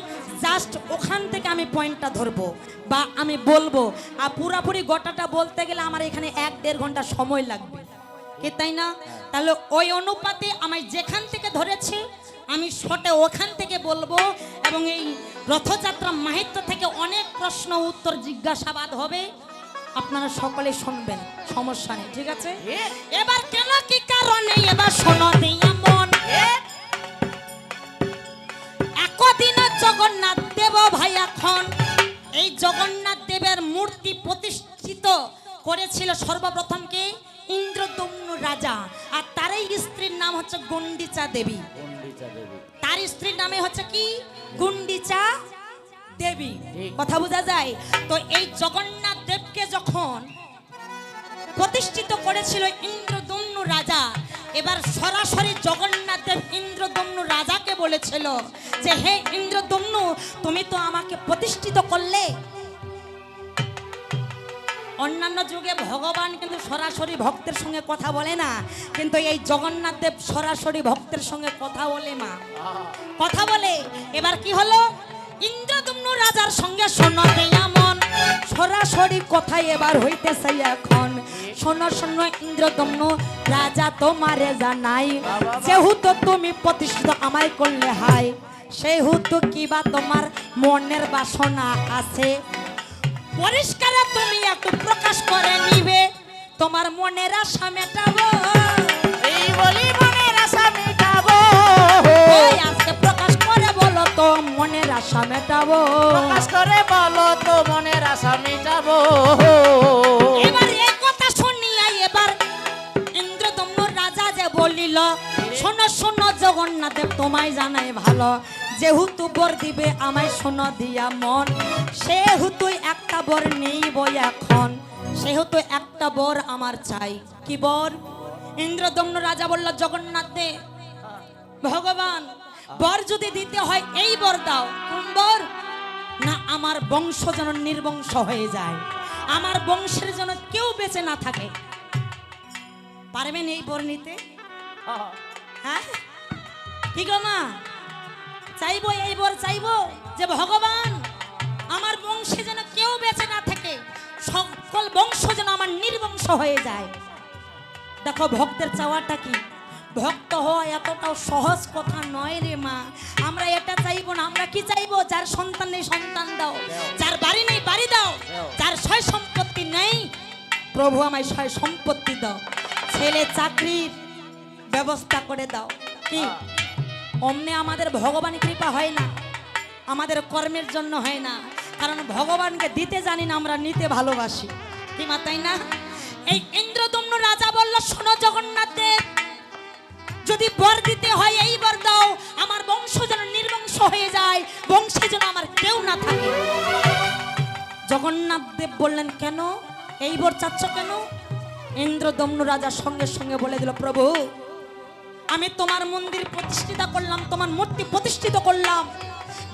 জাস্ট ওখান থেকে আমি পয়েন্টটা ধরবো বা আমি বলবো আর পুরাপুরি গোটাটা বলতে গেলে আমার এখানে 1-1.5 ঘন্টা সময় লাগবে কি তাই না তাহলে ওই অনুপাতে আমায় যেখান থেকে ধরেছে আমি শটে ওখান থেকে বলবো, এবং এই রথযাত্রা মাহাত্ম্য থেকে অনেক প্রশ্ন উত্তর জিজ্ঞাসাবাদ হবে, আপনারা সকলে শুনবেন, সমস্যা নেই, ঠিক আছে? এবার কেন কি কারণে এবার শোনো দিয়া মন, একদিন জগন্নাথ দেব ভাই এখন এই জগন্নাথ দেবের মূর্তি প্রতিষ্ঠিত করেছিল সর্বপ্রথম কে? ইন্দ্রদম্নু রাজা, আর তার এই স্ত্রীর নাম হচ্ছে গুন্ডিচা দেবী। তার স্ত্রীর নামে হচ্ছে কি? গুন্ডিচা দেবী। কথা বোঝা যায়? তো এই জগন্নাথ দেবকে যখন প্রতিষ্ঠিত করেছিল ইন্দ্রদম্নু রাজা, এবার সরাসরি জগন্নাথ দেব ইন্দ্রদম্নু রাজাকে বলেছিল যে হে ইন্দ্রদম্নু, তুমি তো আমাকে প্রতিষ্ঠিত করলে। অন্যান্য যুগে ভগবান কিন্তু সরাসরি ভক্তের সঙ্গে কথা বলে না, কিন্তু এই জগন্নাথ দেব সরাসরি ভক্তের সঙ্গে কথা বলে, মা কথা বলে। এবার কি হলো? ইন্দ্রদম্নু রাজার সঙ্গে শোনো এমন সরাসরি কথা এবার হইতেছে এখন। শোনো শোনো ইন্দ্রদম্নু রাজা তোমারে জানাই, যেহেতু তুমি প্রতিষ্ঠিত আমায় করলে হাই, সেহেতু কিবা তোমার মনের বাসনা আছে, পরিষ্কার তুমি একটু প্রকাশ করে নিবে, তোমার মনের আশা মেটাবো। এই বলি মনের আশা মেটাবো, ওই আজকে প্রকাশ করে বলো তো মনের আশা মেটাবো, প্রকাশ করে বলো তো মনের আশা মেটাবো। এবার এই কথা শুনিয়া এবার ইন্দ্রদম্নু রাজা যে বলিল, শোনো শোনো জগন্নাথ দেব তোমায় জানাই ভালো, যেহেতু বর দিবে আমায় শোনো দিয়া মন, সেহেতু একটা বর নেইব এখন, সেহেতু একটা বর আমার চাই। কি বর? ইন্দ্রদম্নু রাজা বলল, জগন্নাথ দেব ভগবান, বর যদি দিতে হয় এই বর দাও। কোন বর? না আমার বংশ যেন নির্বংশ হয়ে যায়, আমার বংশের যেন কেউ বেঁচে না থাকে। পারবেন এই বর নিতে? হ্যাঁ কি গো মা, চাইবো এই বর চাইবো যে ভগবান আমার বংশে যেন কেউ বেঁচে না থাকে, সকল বংশ যেন আমার নির্বংশ হয়ে যায়। দেখো ভক্তের চাওয়াটা কি, ভক্ত হওয়া এতটাও সহজ কথা নয় রে মা। আমরা এটা চাইবো না, আমরা কি চাইবো? যার সন্তান নেই সন্তান দাও, যার বাড়ি নেই বাড়ি দাও, যার সয় সম্পত্তি নেই প্রভু আমায় সয় সম্পত্তি দাও, ছেলে চাকরির ব্যবস্থা করে দাও। কি অমনে আমাদের ভগবান কৃপা হয় না, আমাদের কর্মের জন্য হয় না, কারণ ভগবানকে দিতে জানি না, আমরা নিতে ভালোবাসি। কি মা, তাই না? এই ইন্দ্রদম্নু রাজা বলল, শোনো জগন্নাথ দেব, যদি বর দিতে হয় এই বর দাও, আমার বংশ যেন নির্বংশ হয়ে যায়, বংশে যেন আমার কেউ না থাকে। জগন্নাথ দেব বললেন, কেন এই বর চাচ্ছ কেন? ইন্দ্রদম্নু রাজা সঙ্গে সঙ্গে বলে দিল, প্রভু আমি তোমার মন্দির প্রতিষ্ঠিত করলাম, তোমার মূর্তি প্রতিষ্ঠিত করলাম,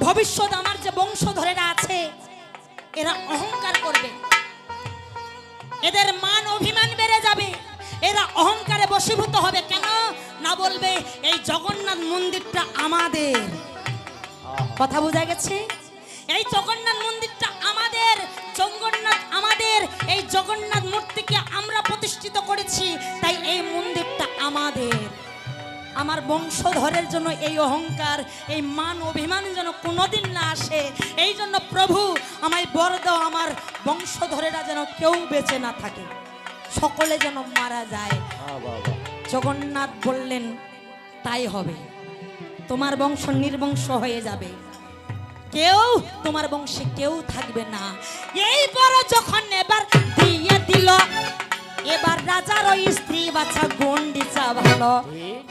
ভবিষ্যৎ আমার যে বংশধরেরা আছে এরা অহংকার করবে, এদের মান অভিমান বেড়ে যাবে, এরা অহংকারে বশীভূত হবে। কেন না বলবে এই জগন্নাথ মন্দিরটা আমাদের। কথা বোঝা গেছে? এই জগন্নাথ মন্দিরটা আমাদের, জগন্নাথ আমাদের, এই জগন্নাথ মূর্তিকে আমরা প্রতিষ্ঠিত করেছি, তাই এই মন্দিরটা আমাদের। আমার বংশধরের জন্য এই অহংকার, এই মান অভিমান যেন কোনোদিন না আসে, এই জন্য প্রভু আমায় বর দাও, আমার বংশধরেরা যেন কেউ বেঁচে না থাকে, সকলে যেন মারা যায়। জগন্নাথ বললেন, তাই হবে, তোমার বংশ নির্বংশ হয়ে যাবে, কেউ তোমার বংশে কেউ থাকবে না। এই বড় যখন এবার দিয়ে দিল, এবার রাজার ওই স্ত্রী বাচ্চা গুন্ডিচা ভালো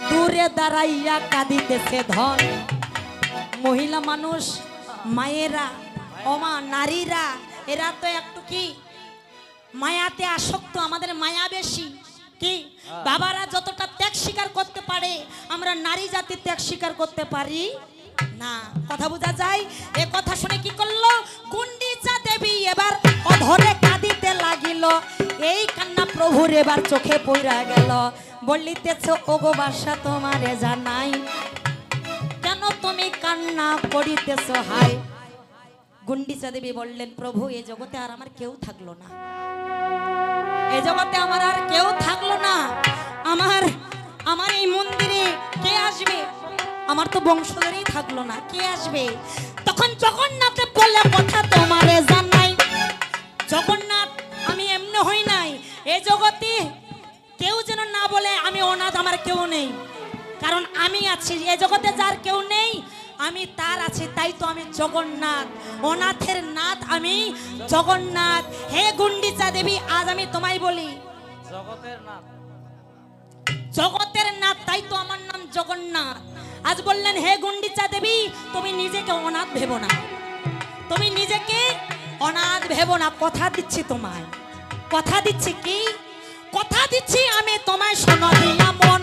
দূরে দাঁড়াইয়া কাঁদিতেছে ধন। মহিলা মানুষ, মায়েরা, ওমা নারীরা, এরা তো একটু কি মায়াতে আসক্ত, আমাদের মায়া বেশি। কি বাবারা যতটা ত্যাগ স্বীকার করতে পারে, আমরা নারী জাতি ত্যাগ স্বীকার করতে পারি না। কথা বোঝা যায়? এ কথা শুনে কি করলো গুন্ডিচা দেবী, এবার অধরে কাঁদিতে লাগিল। এই কান্না প্রভুর এবার চোখে পড়া গেল। বলিতেছ ওগো বাসা তোমারে জানাই, কেন তুমি কান্না করিতেছ হাই? গুন্ডিচা দেবী বললেন, প্রভু এ জগতে আর আমার কেউ থাকলো না, এ জগতে আমার আর কেউ থাকলো না, আমার এই মন্দিরে কে আসবে? আমার তো বংশধরেই থাকলো না, কে আসবে? তখন জগন্নাথে বললে কথা তোমারে জানাই, জগন্নাথ আমি এমনি হই নাই, এ জগতে কেউ যেন না বলে আমি অনাথ, আমার কেউ নেই, কারণ আমি আছি। এ জগতে যার কেউ নেই আমি তার আছি, তাই তো আমি জগন্নাথ, অনাথের নাথ আমি জগন্নাথ। হে গুন্ডিচা দেবী, আজ আমি তোমায় বলি জগতের নাথ, জগতের নাথ, তাই তো আমার নাম জগন্নাথ। আজ বললেন হে গুন্ডিচা দেবী, তুমি নিজেকে অনাথ ভেবো না, তুমি নিজেকে অনাথ ভেবো না, কথা দিচ্ছি তোমায়, কথা দিচ্ছি। কি কথা দিচ্ছি? আমি তোমায় শোনো দিয়া মন,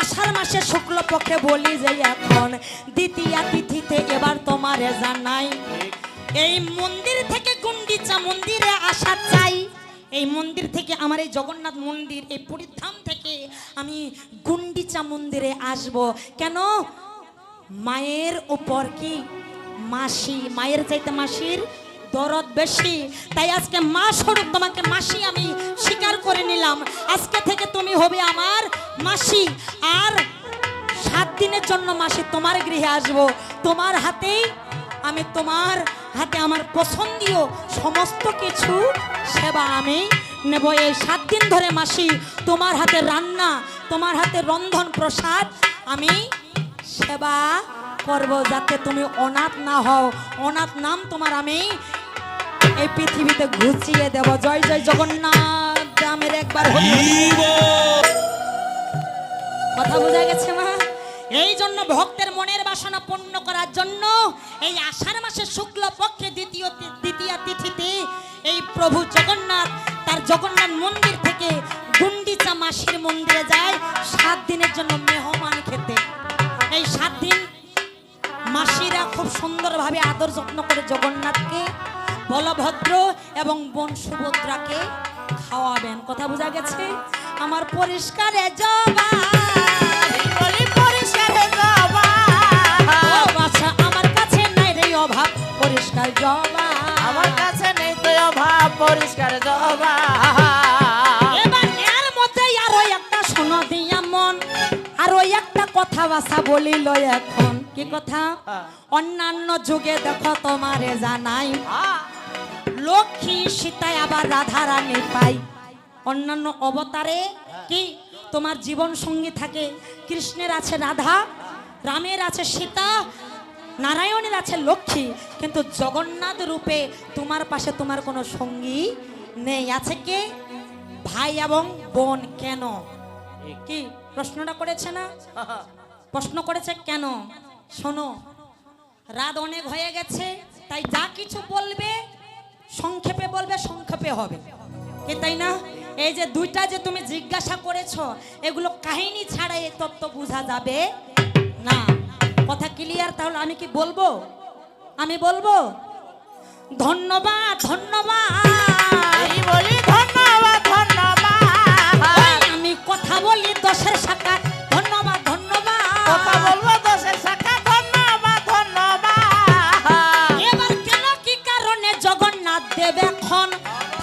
আষাঢ় মাসে শুক্লপক্ষে বলি যে এখন দ্বিতীয়া তিথিতে এবার তোমারে জানাই, এই মন্দির থেকে গুন্ডিচা মন্দিরে আসা চাই। এই মন্দির থেকে আমার এই জগন্নাথ মন্দির, এই পুরীধাম থেকে আমি গুন্ডিচা মন্দিরে আসব। কেন? মায়ের উপর কি মাসি, মায়ের চাইতে মাসির দরদ বেশি, তাই আজকে মা স্বরূপ তোমাকে মাসি আমি স্বীকার করে নিলাম। আজকে থেকে তুমি হবে আমার মাসি, আর 7 দিনের জন্য মাসি তোমার গৃহে আসব। তোমার হাতেই আমি, তোমার হাতে আমার পছন্দীয় সমস্ত কিছু সেবা আমি নেব। এই 7 দিন ধরে মাসি তোমার হাতে রান্না, তোমার হাতে রন্ধন প্রসাদ আমি সেবা করব, যাতে তুমি অনাথ না হও। অনাথ নাম তোমার আমি এই পৃথিবীতে ঘুচিয়ে দেব। জয় জয় জগন্নাথ, গ্রামের একবার কথা বোঝা গেছে মা? এই জন্য ভক্তের মনের বাসনা পূর্ণ করার জন্য এই আষাঢ় মাসের শুক্ল পক্ষে দ্বিতীয় তিথিতে এই প্রভু জগন্নাথ তার জগন্নাথ মন্দির থেকে গুন্ডিচা মাসির মন্দিরে যায় 7 দিনের জন্য মেহমান খেতে। এই 7 দিন মাসিরা খুব সুন্দরভাবে আদর যত্ন করে জগন্নাথকে, বলভদ্র এবং বোন সুভদ্রাকে খাওয়াবেন। কথা বোঝা গেছে? আমার পরিষ্কারে জবা বলি পরিষ্কারে জবা, ও বাছা আমার কাছে নাই রে অভাব, পরিষ্কার জবা আমার কাছে নেই তো অভাব, পরিষ্কার জবা। এবার এর মধ্যে আরো একটা শোনো দিয়া মন, আরো একটা কথা বাসা বলিল এখন। কি কথা? অন্যান্য যুগে দেখো তোমারে জানাই, লক্ষ্মী সীতায় আবার রাধা রানী পাই। অন্যান্য অবতারে কি তোমার জীবন সঙ্গী থাকে, কৃষ্ণের আছে রাধা, রামের আছে সীতা, নারায়ণের আছে লক্ষ্মী, কিন্তু জগন্নাথ রূপে তোমার পাশে তোমার কোনো সঙ্গী নেই। আছে কে? ভাই এবং বোন। কেন? কি প্রশ্নটা করেছে না? প্রশ্ন করেছে কেন? শোনো, রাত অনেক হয়ে গেছে, তাই যা কিছু বলবে সংক্ষেপে বলবে, সংক্ষেপে হবে, কি তাই না? এই যে দুইটা যে তুমি জিজ্ঞাসা করেছো, এগুলো কাহিনী ছাড়া এই তত্ত্ব বোঝা যাবে না। কথা ক্লিয়ার? তাহলে আমি কি বলবো? আমি বলবো ধন্যবাদ, ধন্যবাদ। এই বলি ধন্যবাদ, ধন্যবাদ। ওই আমি কথা বলি 10-এর শাখা, ধন্যবাদ, ধন্যবাদ। কথা বলবো 10-এর শাখা, ধন্যবাদ, ধন্যবাদ। এবার কেন, কি কারণে জগন্নাথ দেব এখন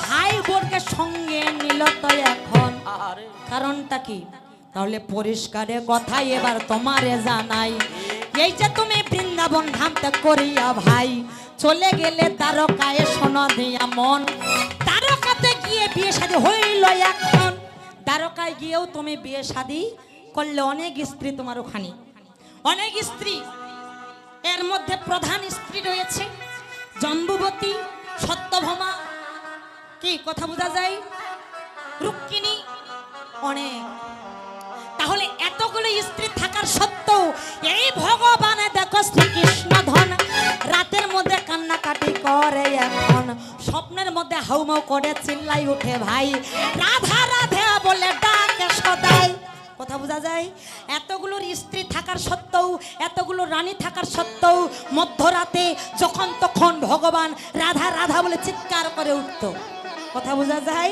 ভাই বোনকে সঙ্গে নিল তো এখন? আরে কারণটা কি? তাহলে পরিষ্কারে কথা এবার তোমারে জানাই, এই যে তুমি বৃন্দাবন ধামতে করিয়া ভাই চলে গেলে দ্বারকায়, শোনো দিয়া মন, দ্বারকাতে গিয়ে বিয়ে শাদী হইল এখন। দ্বারকায় গিয়েও তুমি বিয়ে শাদী করলে, অনেক স্ত্রী তোমার ওখানে, অনেক স্ত্রী। এর মধ্যে প্রধান স্ত্রী রয়েছে জম্বুবতী, সত্যভামা, কি কথা বোঝা যায়, রুক্মিণী, অনেক। তাহলে এতগুলো স্ত্রী থাকার সত্ত্বেও এই ভগবান দেখো শ্রীকৃষ্ণ ধন রাতের মধ্যে কান্নাকাটি করে এখন, স্বপ্নের মধ্যে হাউমাউ করে চিল্লাই উঠে ভাই, রাধা রাধা বলে ডাকে সদাই। কথা বোঝা যায়? এতগুলোর স্ত্রী থাকার সত্ত্বেও, এতগুলো রানী থাকার সত্ত্বেও মধ্যরাতে যখন তখন ভগবান রাধা রাধা বলে চিৎকার করে উঠত। কথা বোঝা যায়?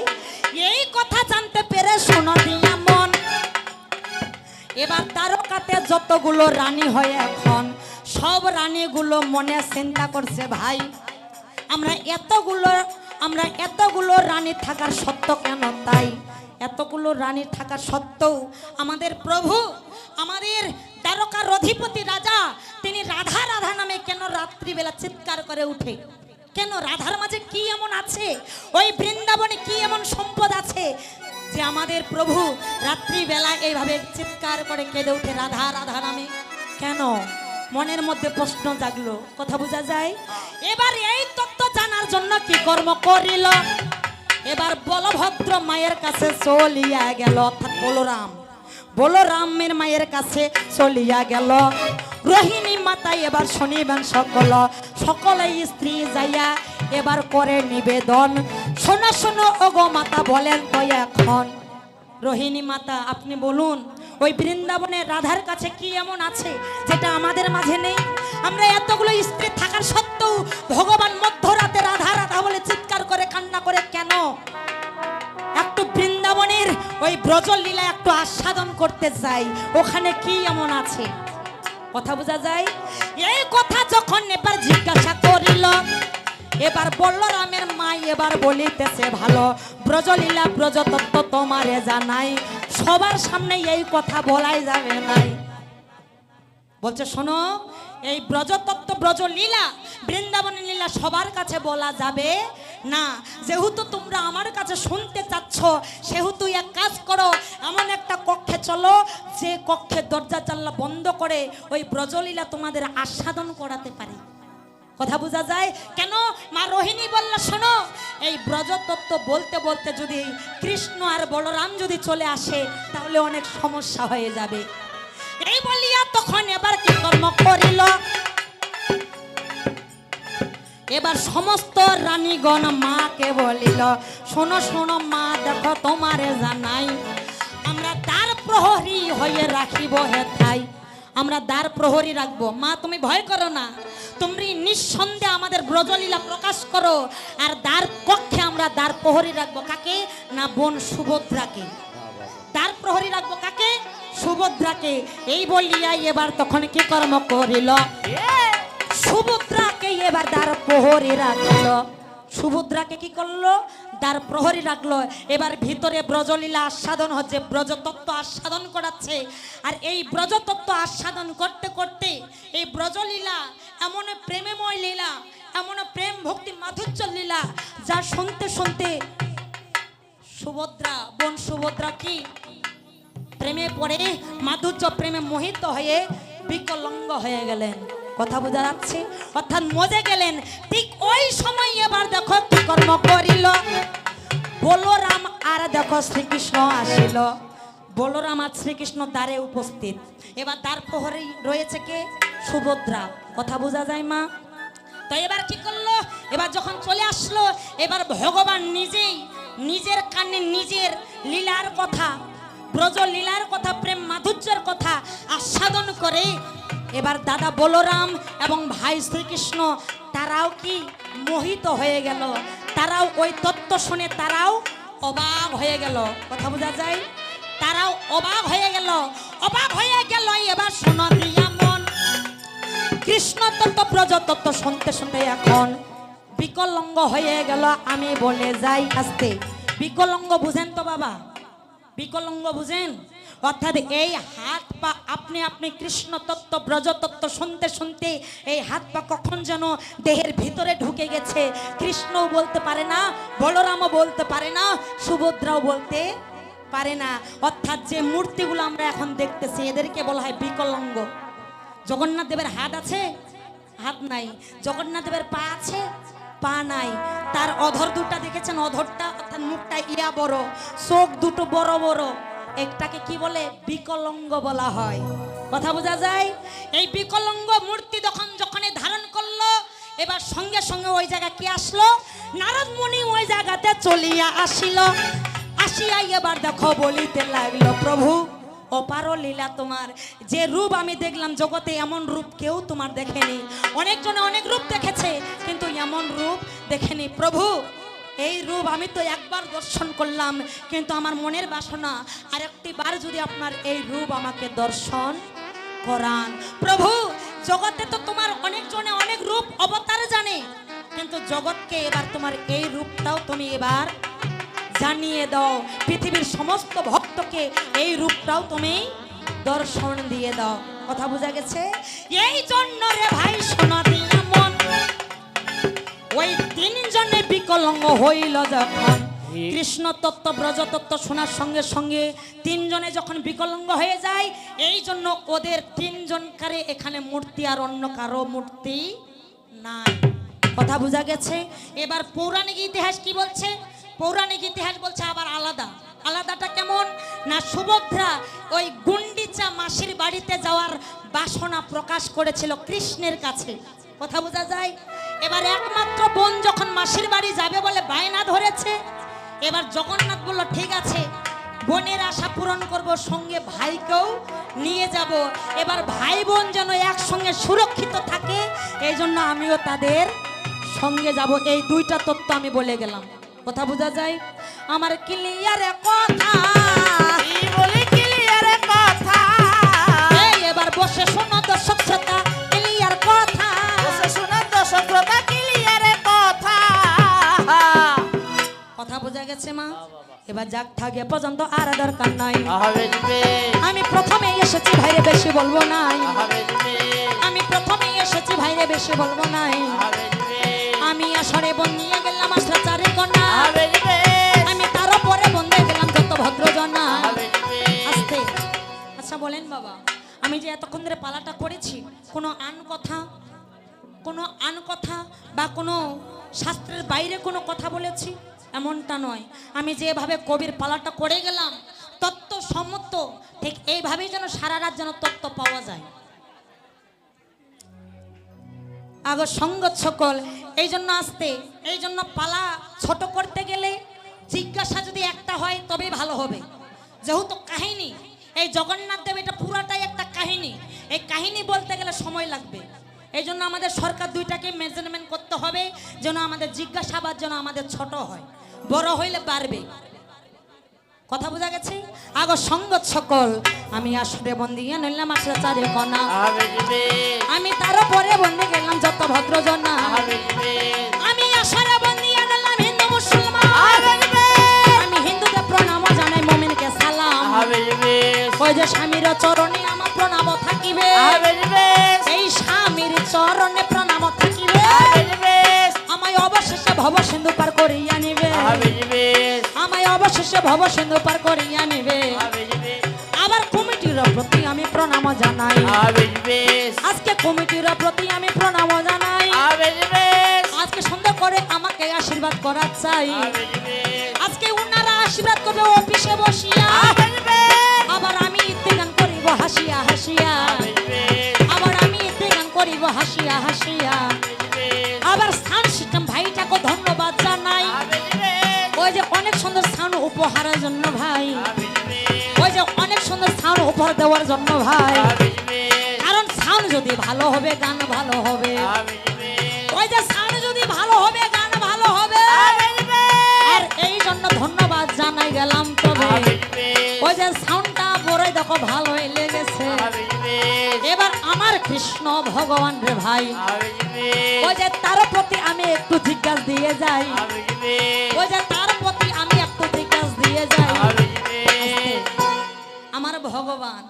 এই কথা জানতে পেরে শোনো দিয়া মন, এবার দ্বারকাতে যতগুলো রানী হয় এখন, সব রানীগুলো মনে চিন্তা করছে ভাই, আমরা এতগুলো রানী থাকার সত্ত্বেও কেন, তাই এতগুলো রানী থাকার সত্ত্বেও আমাদের প্রভু, আমাদের দ্বারকার অধিপতি রাজা রাত্রিবেলা চিৎকার করে উঠে? কেন? রাধার মাঝে কি এমন আছে, ওই বৃন্দাবনে কি এমন সম্পদ আছে যে আমাদের প্রভু রাত্রিবেলা এইভাবে চিৎকার করে কেঁদে উঠে রাধা রাধা নামে? কেন? মনের মধ্যে প্রশ্ন জাগলো। কথা বোঝা যায়? এবার এই তত্ত্ব জানার জন্য কি কর্ম করিল? এবার বলভদ্র মায়ের কাছে চলিয়া গেল, অর্থাৎ বলরামের মায়ের কাছে চলিয়া গেল। রোহিণী মাতা এবার শুনিবেন সকলে স্ত্রী যাইয়া এবার করে নিবেদন। শোনো শোনো ওগো মাতা, বলেন তো এখন। রোহিণী মাতা, আপনি বলুন, ওই বৃন্দাবনে রাধার কাছে কি এমন আছে যেটা আমাদের মাঝে নেই? আমরা এতগুলো স্ত্রী থাকার সত্ত্বেও ভগবান মধ্যরাতে রাধা রাধা বলে চিৎকার করে কান্না করে কেন? একটু বৃন্দাবনের ওই ব্রজলীলা একটু আস্বাদন করতে যাই, ওখানে কি এমন আছে? কথা বোঝা যায়? এই কথা যখন এবার জিজ্ঞাসা করিল, এবার বলরামের মা এবার বলিতেছে, ভালো ব্রজলীলা ব্রজতত্ত্ব তোমারে জানাই, সবার সামনে এই কথা বলাই যাবে নাই। বলছে শোনো, এই ব্রজতত্ত্ব ব্রজলীলা বৃন্দাবনের লীলা সবার কাছে বলা যাবে না। যেহেতু তোমরা আমার কাছে শুনতে চাচ্ছ, সেহেতু এক কাজ করো, এমন একটা কক্ষে চলো যে কক্ষে দরজা জানলা বন্ধ করে ওই ব্রজলীলা তোমাদের আস্বাদন করাতে পারি। কথা বোঝা যায়? কেন? মা রোহিণী বলল, শোনো, এই ব্রজতত্ত্ব বলতে বলতে যদি কৃষ্ণ আর বলরাম যদি চলে আসে তাহলে অনেক সমস্যা হয়ে যাবে। এই বলিয়া তখন এবার কি কর্ম করিল? এবার সমস্ত রানীগণ মাকে বলিল, শোনো শোনো মা, দেখো তোমারে জানাই, আমরা দ্বার প্রহরী হয়ে রাখিব হেথাই। আমরা দ্বার প্রহরী রাখবো। মা তুমি ভয় করো না, তুমি নিঃসন্দেহে আমাদের ব্রজলীলা প্রকাশ করো। আর দ্বার কক্ষে আমরা দ্বার প্রহরী রাখবো। কাকে? না বোন সুভদ্রাকে। দ্বার প্রহরী রাখবো কাকে? সুভদ্রাকে। এই বলিয়া এবার তখন কি কর্ম করিল? সুভদ্রাকে এবার দ্বার প্রহরী রাখল। সুভদ্রাকে কি করলো? দ্বার প্রহরী রাখলো। এবার ভিতরে ব্রজলীলা আস্বাদন হচ্ছে, ব্রজতত্ত্ব আস্বাদন করাচ্ছে। আর এই ব্রজতত্ত্ব আস্বাদন করতে করতে এই ব্রজলীলা এমন প্রেমময় লীলা, এমন প্রেম ভক্তি মাধুর্য লীলা, যা শুনতে শুনতে সুভদ্রা, বোন সুভদ্রা কি প্রেমে পড়ে, মাধুর্য প্রেমে মোহিত হয়ে বিকলঙ্গ হয়ে গেলেন। কথা বোঝা যাচ্ছে? অর্থাৎ মজে গেলেন। ঠিক ওই সময় এবার দেখো কি কর্ম করিল? বলরাম আর দেখো শ্রীকৃষ্ণ আসিল। বলরাম আর শ্রীকৃষ্ণ দ্বারে উপস্থিত। এবার দ্বার প্রহরী রয়েছে কে? সুভদ্রা। কথা বোঝা যায় মা? তো এবার কি করলো? এবার যখন চলে আসলো, এবার ভগবান নিজেই নিজের কানে নিজের লীলার কথা, ব্রজ লীলার কথা, প্রেম মাধুর্যের কথা আস্বাদন করে এবার দাদা বলরাম এবং ভাই শ্রীকৃষ্ণ তারাও কি মোহিত হয়ে গেল। তারাও ওই তত্ত্ব শুনে তারাও অবাক হয়ে গেল। কথা বোঝা যায়? তারাও অবাক হয়ে গেল। অবাক হয়ে গেল। এবার শোনো দিয়া মন, কৃষ্ণ তত্ত্ব ব্রজ তত্ত্ব শুনতে শুনতে এখন বিকলঙ্গ হয়ে গেল। আমি বলে যাই আস্তে। বিকলঙ্গ বুঝেন তো বাবা? বিকলঙ্গ বুঝেন? অর্থাৎ এই হাত পা আপনি আপনি কৃষ্ণ তত্ত্ব ব্রজ তত্ত্ব শুনতে শুনতে এই হাত পা কখন যেন দেহের ভিতরে ঢুকে গেছে। কৃষ্ণও বলতে পারে না, বলরামও বলতে পারে না, সুভদ্রাও বলতে পারে না। অর্থাৎ যে মূর্তিগুলো আমরা এখন দেখতেছি এদেরকে বলা হয় বিকলঙ্গ। জগন্নাথ দেবের হাত আছে? হাত নাই। জগন্নাথ দেবের পা আছে? পা নাই। তার অধর দুটা দেখেছেন? অধরটা অর্থাৎ মুখটা ইয়া বড়, চোখ দুটো বড় বড়। একটাকে কি বলে? বিকলঙ্গ বলা হয়। কথা বোঝা যায়? এই বিকলঙ্গ মূর্তি যখন ধারণ করলো, এবার সঙ্গে সঙ্গে ওই জায়গা কি আসলো? নারদ মুনি ওই জায়গাতে চলিয়া আসিল। আসিয়া এবার দেখো বলিতে লাগলো, প্রভু অপার লীলা তোমার। যে রূপ আমি দেখলাম জগতে এমন রূপ কেউ তোমার দেখেনি। অনেকজনে অনেক রূপ দেখেছে কিন্তু এমন রূপ দেখেনি। প্রভু এই রূপ আমি তো একবার দর্শন করলাম, কিন্তু আমার মনের বাসনা আরেকটি বার যদি আপনার এই রূপ আমাকে দর্শন করান। প্রভু জগতে তো তোমার অনেকজনে অনেক রূপ অবতার জানে, কিন্তু জগৎকে এবার তোমার এই রূপটাও তুমি এবার জানিয়ে দাও। পৃথিবীর সমস্ত ভক্তকে এই রূপটাও তুমি দর্শন দিয়ে দাও। কথা বোঝা গেছে? এই জন্য রে ভাই শোনা দিলাম তিনজনে বিকলঙ্গ হইল যখন, কৃষ্ণ তত্ত্ব ব্রজ তত্ত্ব শোনার সঙ্গে সঙ্গে তিনজনে যখন বিকলঙ্গ হয়ে যায়, এই জন্য ওদের তিনজনকারে এখানে মূর্তি, আর অন্য কারো মূর্তি নাই। কথা বোঝা গেছে? এবার পৌরাণিক ইতিহাস কি বলছে? পৌরাণিক ইতিহাস বলছে আবার আলাদা। আলাদাটা কেমন না, সুভদ্রা ওই গুন্ডিচা মাসির বাড়িতে যাওয়ার বাসনা প্রকাশ করেছিল কৃষ্ণের কাছে। কথা বোঝা যায়? এবার একমাত্র বোন যখন মাসির বাড়ি যাবে বলে বায়না ধরেছে, এবার জগন্নাথ বলল ঠিক আছে, বোনের আশা পূরণ করব, সঙ্গে ভাইকেও নিয়ে যাব। এবার ভাই বোন যেন একসঙ্গে সুরক্ষিত থাকে, এই জন্য আমিও তাদের সঙ্গে যাব। এই দুইটা তত্ত্ব আমি বলে গেলাম। কথা বোঝা যায়? আমার ক্লিয়ার কথা, কি বলি ক্লিয়ার কথা, এই এবার বসে শোনো দর্শক শ্রোতা ক্লিয়ার কথা। বসে শোনো দর্শক শ্রোতা ক্লিয়ার কথা। কথা বোঝা গেছে মা? এবার যাক থাকে পর্যন্ত আর দরকার নাই। হবে দিবে, আমি প্রথমে এসেছি ভাইরে, বেশি বলবো নাই। হবে দিবে, আমি প্রথমে এসেছি ভাইরে, বেশি বলবো নাই। হবে দিবে, আমি আসরে বোন নিয়ে গেলাম আসলে চারি কন্যা, হবে দিবে, আমি তার পরে বন্ধে গেলাম যত ভদ্রজনা। হবে দিবে। আস্তে। আচ্ছা বলেন বাবা, আমি যে এতক্ষণ ধরে পালাটা করেছি, কোনো আন কথা বা কোনো শাস্ত্রের বাইরে কোনো কথা বলেছি এমনটা নয়। আমি যেভাবে কবির পালাটা করে গেলাম তত্ত্ব সম্মত, ঠিক এইভাবেই যেন সারা রাত যেন তত্ত্ব পাওয়া যায়। আগো সঙ্গত সকল, এই জন্য আসতে, এই জন্য পালা ছোট করতে গেলে জিজ্ঞাসা যদি একটা হয় তবেই ভালো হবে। যেহেতু কাহিনী, এই জগন্নাথ দেব এটা পুরাটাই একটা কাহিনী, এই কাহিনী বলতে গেলে সময় লাগবে। এই জন্য আমাদের সরকার দুইটাকে মেজারমেন্ট করতে হবে, যেন আমাদের জিজ্ঞাসাবাদ যেন আমাদের ছোট হয়, বড় হইলে বাড়বে। কথা বোঝা গেছে? আগো সঙ্গত সকল, আমি আসরে বন্দিয়ে নইলাম আসলে চারি কণা, হবে দিবে, আমি তার পরে বন্দে গেলাম যত ভদ্রজনা। হবে দিবে, আমি আসরে বন্দিয়ে গেলাম হিন্দু মুসলমান, হবে দিবে, আমি হিন্দুকে প্রণাম জানাই, মুমিনকে সালাম। হবে দিবে, ওই যে স্বামীর চরণে আমার প্রণাম থাকিবে, হবে দিবে, এই স্বামীর চরণে প্রণাম থাকিবে, হবে দিবে, আমায় অবশেষে ভব সিন্ধু পার করিয়া নিবে, হবে দিবে, আমায় অবশেষে ভব সিন্ধু পার করিয়া নিবে। হবে দিবে, আবার কমিটির প্রতি আমি প্রণাম জানাই, হবে দিবে, আজকে কমিটির প্রতি আমি প্রণাম জানাই। হবে দিবে, আজকে সুন্দর করে আমাকে আশীর্বাদ করা চাই, হবে দিবে, আজকে উনারা আশীর্বাদ করবে অফিসে বসিয়া, হবে দিবে, আবার আমি ইত্তেগান করিব হাসিয়া হাসিয়া, হবে দিবে, আবার আমি ইত্তেগান করিব হাসিয়া হাসিয়া। আবার স্থান সিস্টেম ভাইটাকে ধন্যবাদ জানাই, হবে দিবে, ওই যে অনেক সুন্দর স্থান উপহারের জন্য ভাই, হবে দিবে, ওই যে অনেক সুন্দর স্থান উপহার দেওয়ার জন্য ভাই। হবে দিবে, কারণ সাউন্ড যদি ভালো হবে গান ভালো হবে, হবে দিবে, ওই যে সাউন্ড যদি ভালো হবে গান ভালো হবে। হবে দিবে, আর এই জন্য ধন্যবাদ জানাই গেলাম। তবে হবে দিবে, ওই যে সাউন্ডটা বড়ই দেখো ভালোই লেগেছে। হবে দিবে, এবার আমার কৃষ্ণ ভগবান রে ভাই, হবে দিবে, ওই যে তার প্রতি আমি একটু জিজ্ঞাসা দিয়ে যাই, হবে দিবে, ওই যে তার প্রতি আমি একটু জিজ্ঞাসা দিয়ে যাই। হবে দিবে, আমার ভগবান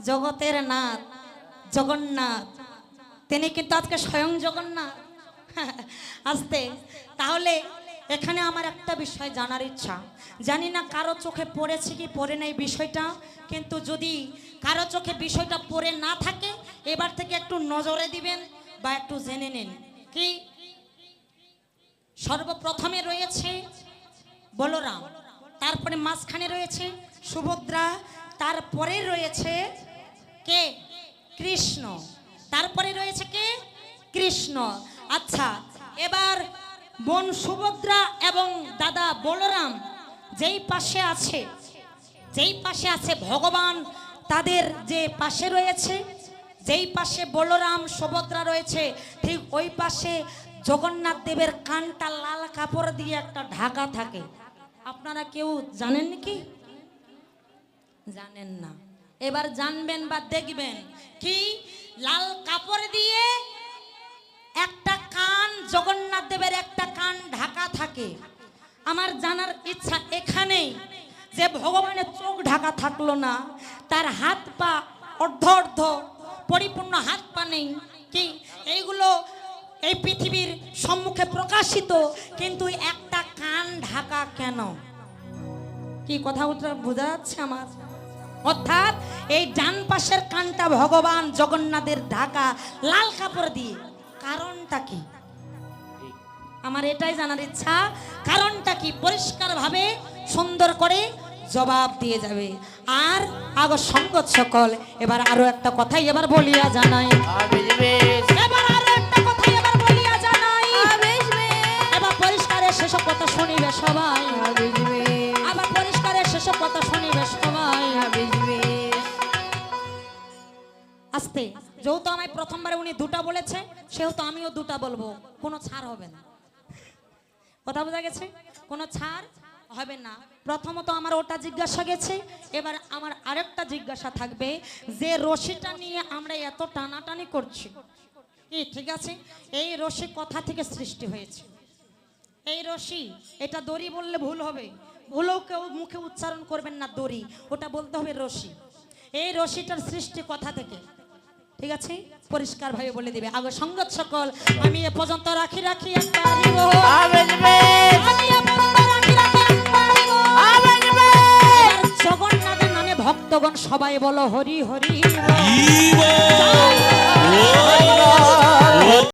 জগতের নাথ জগন্নাথ, তিনি কিন্তু আজকে স্বয়ং জগন্নাথ। আসতে তাহলে এখানে আমার একটা বিষয় জানার ইচ্ছা, জানি না কারো চোখে পড়েছে কি পড়ে নাই বিষয়টা, কিন্তু যদি কারো চোখে বিষয়টা পড়ে না থাকে এবার থেকে একটু নজরে দিবেন বা একটু জেনে নিন। কি সর্বপ্রথমে রয়েছে বলরাম, তারপরে মাঝখানে রয়েছে সুভদ্রা, তারপরে রয়েছে কে? কৃষ্ণ, তারপরে রয়েছে কে? কৃষ্ণ। আচ্ছা, এবার বোন সুভদ্রা এবং দাদা বলরাম যেই পাশে আছে ভগবান তাদের যে পাশে রয়েছে, যেই পাশে বলরাম সুভদ্রা রয়েছে, ঠিক ওই পাশে জগন্নাথ দেবের কানটা লাল কাপড় দিয়ে একটা ঢাকা থাকে। আপনারা কেউ জানেন কি? জানেন না, এবার জানবেন বা দেখবেন কি লাল কাপড় দিয়ে একটা কান, জগন্নাথ দেবের একটা কান ঢাকা থাকে। আমার জানার ইচ্ছা এখানেই যে ভগবানের চোখ ঢাকা থাকলো না, তার হাত পা অর্ধ অর্ধ, পরিপূর্ণ হাত পা নেই কি? এইগুলো এই পৃথিবীর সম্মুখে প্রকাশিত, কিন্তু একটা কান ঢাকা কেন? কি কথা বোঝা যাচ্ছে আমার? অর্থাৎ এই ডান পাশের কানটা ভগবান জগন্নাথের ঢাকা লাল কাপড় দিয়ে, কারণটা কি? আমার এটাই জানার ইচ্ছা, কারণটা কি? পরিষ্কার ভাবে সুন্দর করে জবাব দিয়ে যাবে। আর আগো সঙ্গত সকল, এবার আরো একটা কথাই এবার বলিয়া জানাই, এবার আরো একটা কথাই এবার বলিয়া জানাই, এবার পরিষ্কারের সেসব কথা শুনিবে সবাই, আবার পরিষ্কারের সেসব কথা শুনিবে সবাই। আস্তে, যেহেতু আমায় প্রথমবারে উনি দুটা বলেছে, সেহেতু আমিও দুটা বলবো, কোনো ছাড় হবে না। কথা বোঝা গেছে? কোনো ছাড় হবে না। প্রথমত আমার ওটা জিজ্ঞাসা গেছে, এবার আমার আরেকটা জিজ্ঞাসা থাকবে, যে রশিটা নিয়ে আমরা এত টানাটানি করছি, কি ঠিক আছে? এই রশি কথা থেকে সৃষ্টি হয়েছে। এই রশি, এটা দড়ি বললে ভুল হবে, ভুলেও কেউ মুখে উচ্চারণ করবেন না দড়ি, ওটা বলতে হবে রশি। এই রশিটার সৃষ্টি কথা থেকে, ঠিক আছে? পরিষ্কার ভাবে বলে দিবে। আগে সঙ্গত সকল, আমি এ পর্যন্ত রাখি একটা দিব, আমি এ পর্যন্ত রাখি একটা দিব। এবার জগন্নাথের নামে ভক্তগণ সবাই বলো হরি হরি বল।